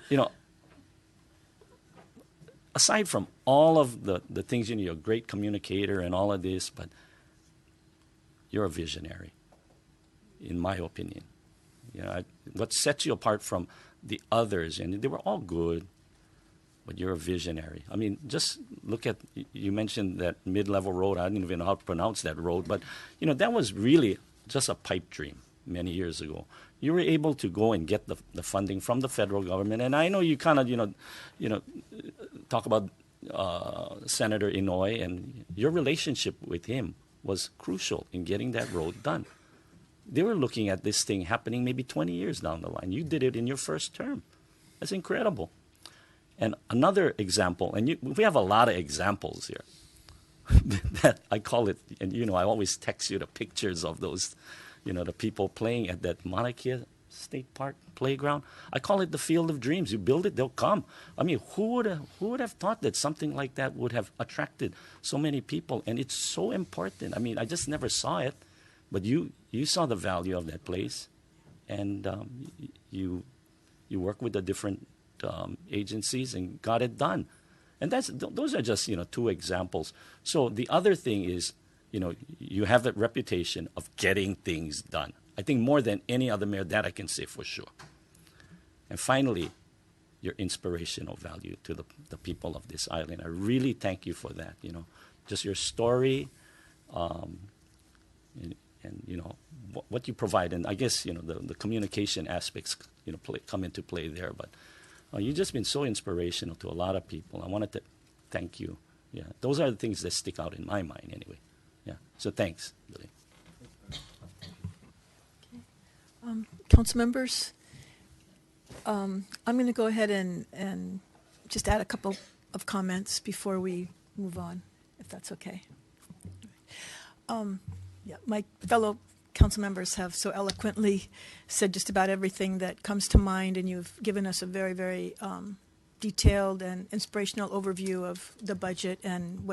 aside from all of the things, you're a great communicator and all of this, but you're a visionary, in my opinion. What sets you apart from the others, and they were all good, but you're a visionary. I mean, just look at, you mentioned that mid-level road. I didn't even know how to pronounce that road, but, that was really just a pipe dream many years ago. You were able to go and get the funding from the federal government, and I know you kind of, talk about Senator Inouye, and your relationship with him was crucial in getting that road done. They were looking at this thing happening maybe 20 years down the line. You did it in your first term. That's incredible. And another example, and we have a lot of examples here, that I call it, and I always text you the pictures of those, the people playing at that Mauna Kea State Park playground. I call it the field of dreams. You build it, they'll come. I mean, who would have thought that something like that would have attracted so many people? And it's so important. I mean, I just never saw it, but you saw the value of that place, and you work with the different agencies and got it done. And those are just two examples. So the other thing is, you have that reputation of getting things done. I think more than any other mayor, that I can say for sure. And finally, your inspirational value to the people of this island. I really thank you for that. Just your story, and what you provide, and I guess the communication aspects come into play there. But you've just been so inspirational to a lot of people. I wanted to thank you. Yeah, those are the things that stick out in my mind, anyway. Yeah, so thanks, Billy. Council members, I'm going to go ahead and just add a couple of comments before we move on, if that's okay. Yeah, my fellow council members have so eloquently said just about everything that comes to mind, and you've given us a very, very detailed and inspirational overview of the budget and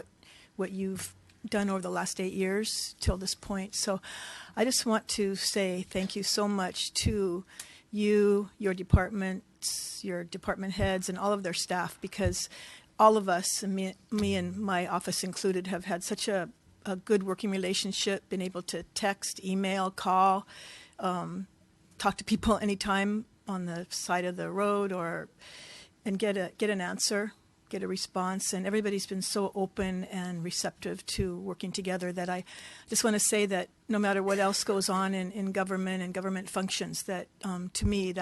what you've done over the last 8 years till this point. So I just want to say thank you so much to you, your departments, your department heads, and all of their staff, because all of us, me and my office included, have had such a good working relationship, been able to text, email, call, talk to people anytime on the side of the road, and get an answer, get a response. And everybody's been so open and receptive to working together that I just want to say that no matter what else goes on in government and government functions, that to me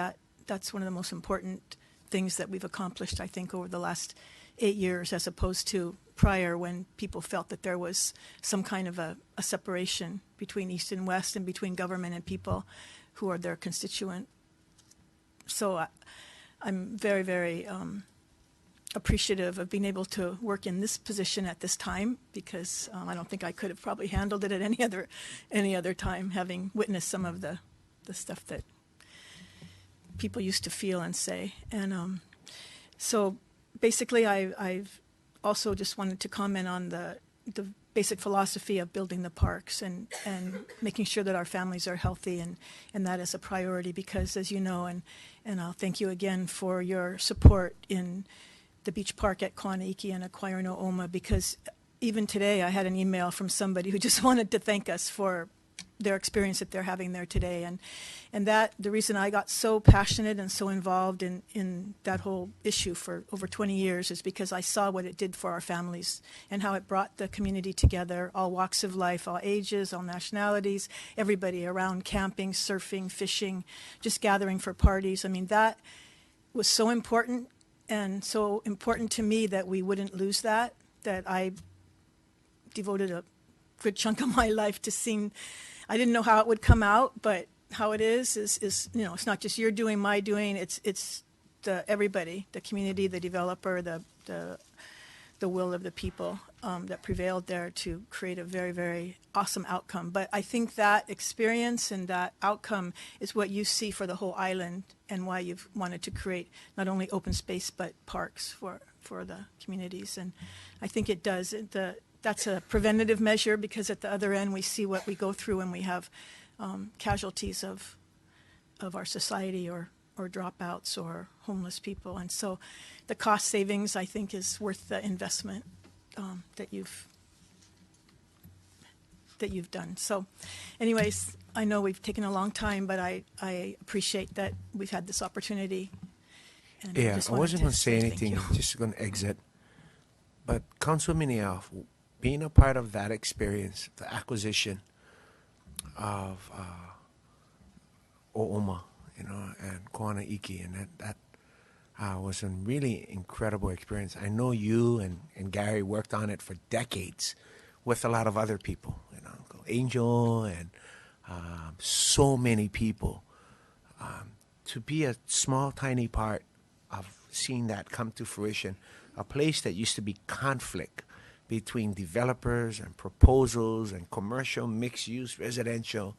that's one of the most important things that we've accomplished, I think, over the last 8 years as opposed to prior when people felt that there was some kind of a separation between East and West and between government and people who are their constituent. So I'm very, very appreciative of being able to work in this position at this time, because I don't think I could have probably handled it at any other time, having witnessed some of the stuff that people used to feel and say. And so basically I've also just wanted to comment on the basic philosophy of building the parks and making sure that our families are healthy, and that is a priority, because as you know, and I'll thank you again for your support in the beach park at Kaʻanaʻiki and Acquire No Oma, because even today I had an email from somebody who just wanted to thank us for their experience that they're having there today. And that the reason I got so passionate and so involved in that whole issue for over 20 years is because I saw what it did for our families and how it brought the community together, all walks of life, all ages, all nationalities, everybody around camping, surfing, fishing, just gathering for parties. I mean, that was so important, and so important to me that we wouldn't lose that I devoted a good chunk of my life to seeing. I didn't know how it would come out, but how it is you know, it's not just your doing, my doing. It's everybody, the community, the developer, the will of the people that prevailed there to create a very, very awesome outcome. But I think that experience and that outcome is what you see for the whole island, and why you've wanted to create not only open space but parks for the communities. And I think it does. That's a preventative measure, because at the other end we see what we go through when we have casualties of our society, or dropouts, or homeless people. And so the cost savings, I think, is worth the investment that you've done. So anyways, I know we've taken a long time, but I appreciate that we've had this opportunity. And Yeah, just I wanted wasn't going to say thank anything, you. just going to exit. But Councilman Mineo, being a part of that experience, the acquisition of O'oma, you know, and Kaʻanaʻiki, and that was a really incredible experience. I know you and Gary worked on it for decades with a lot of other people, you know, Uncle Angel and so many people. To be a small, tiny part of seeing that come to fruition, a place that used to be conflict between developers and proposals and commercial, mixed-use, residential,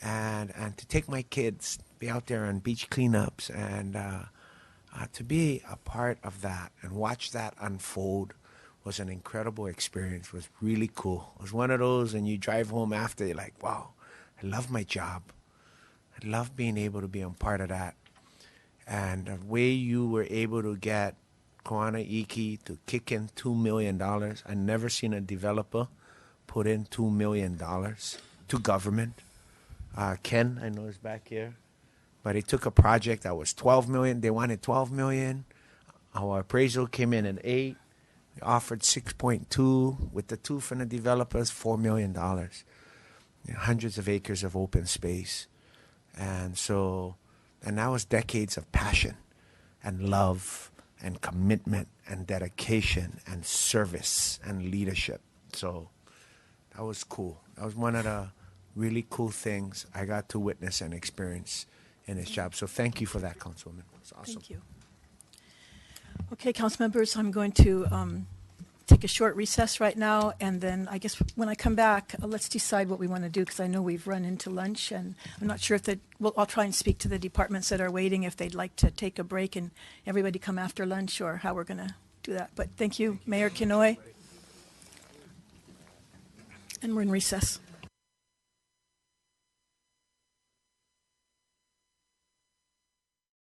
and to take my kids, be out there on beach cleanups, and to be a part of that and watch that unfold was an incredible experience. It was really cool. It was one of those, and you drive home after, you're like, wow, I love my job. I love being able to be a part of that. And the way you were able to get Kaʻanaʻiki to kick in $2 million. I never seen a developer put in $2 million to government. Ken, I know, is back here. But he took a project that was $12 million. They wanted $12 million. Our appraisal came in at $8 million. We offered $6.2 million. With the two from the developers, $4 million. You know, hundreds of acres of open space. And that was decades of passion and love and commitment and dedication and service and leadership. So that was cool. That was one of the really cool things I got to witness and experience in this job. So thank you for that, Councilwoman. It's awesome. Thank you. Okay, council members, I'm going to take a short recess right now, and then I guess when I come back, let's decide what we want to do, because I know we've run into lunch, and I'm not sure if I'll try and speak to the departments that are waiting if they'd like to take a break and everybody come after lunch, or how we're going to do that. But thank you, Mayor Kenoi. And we're in recess.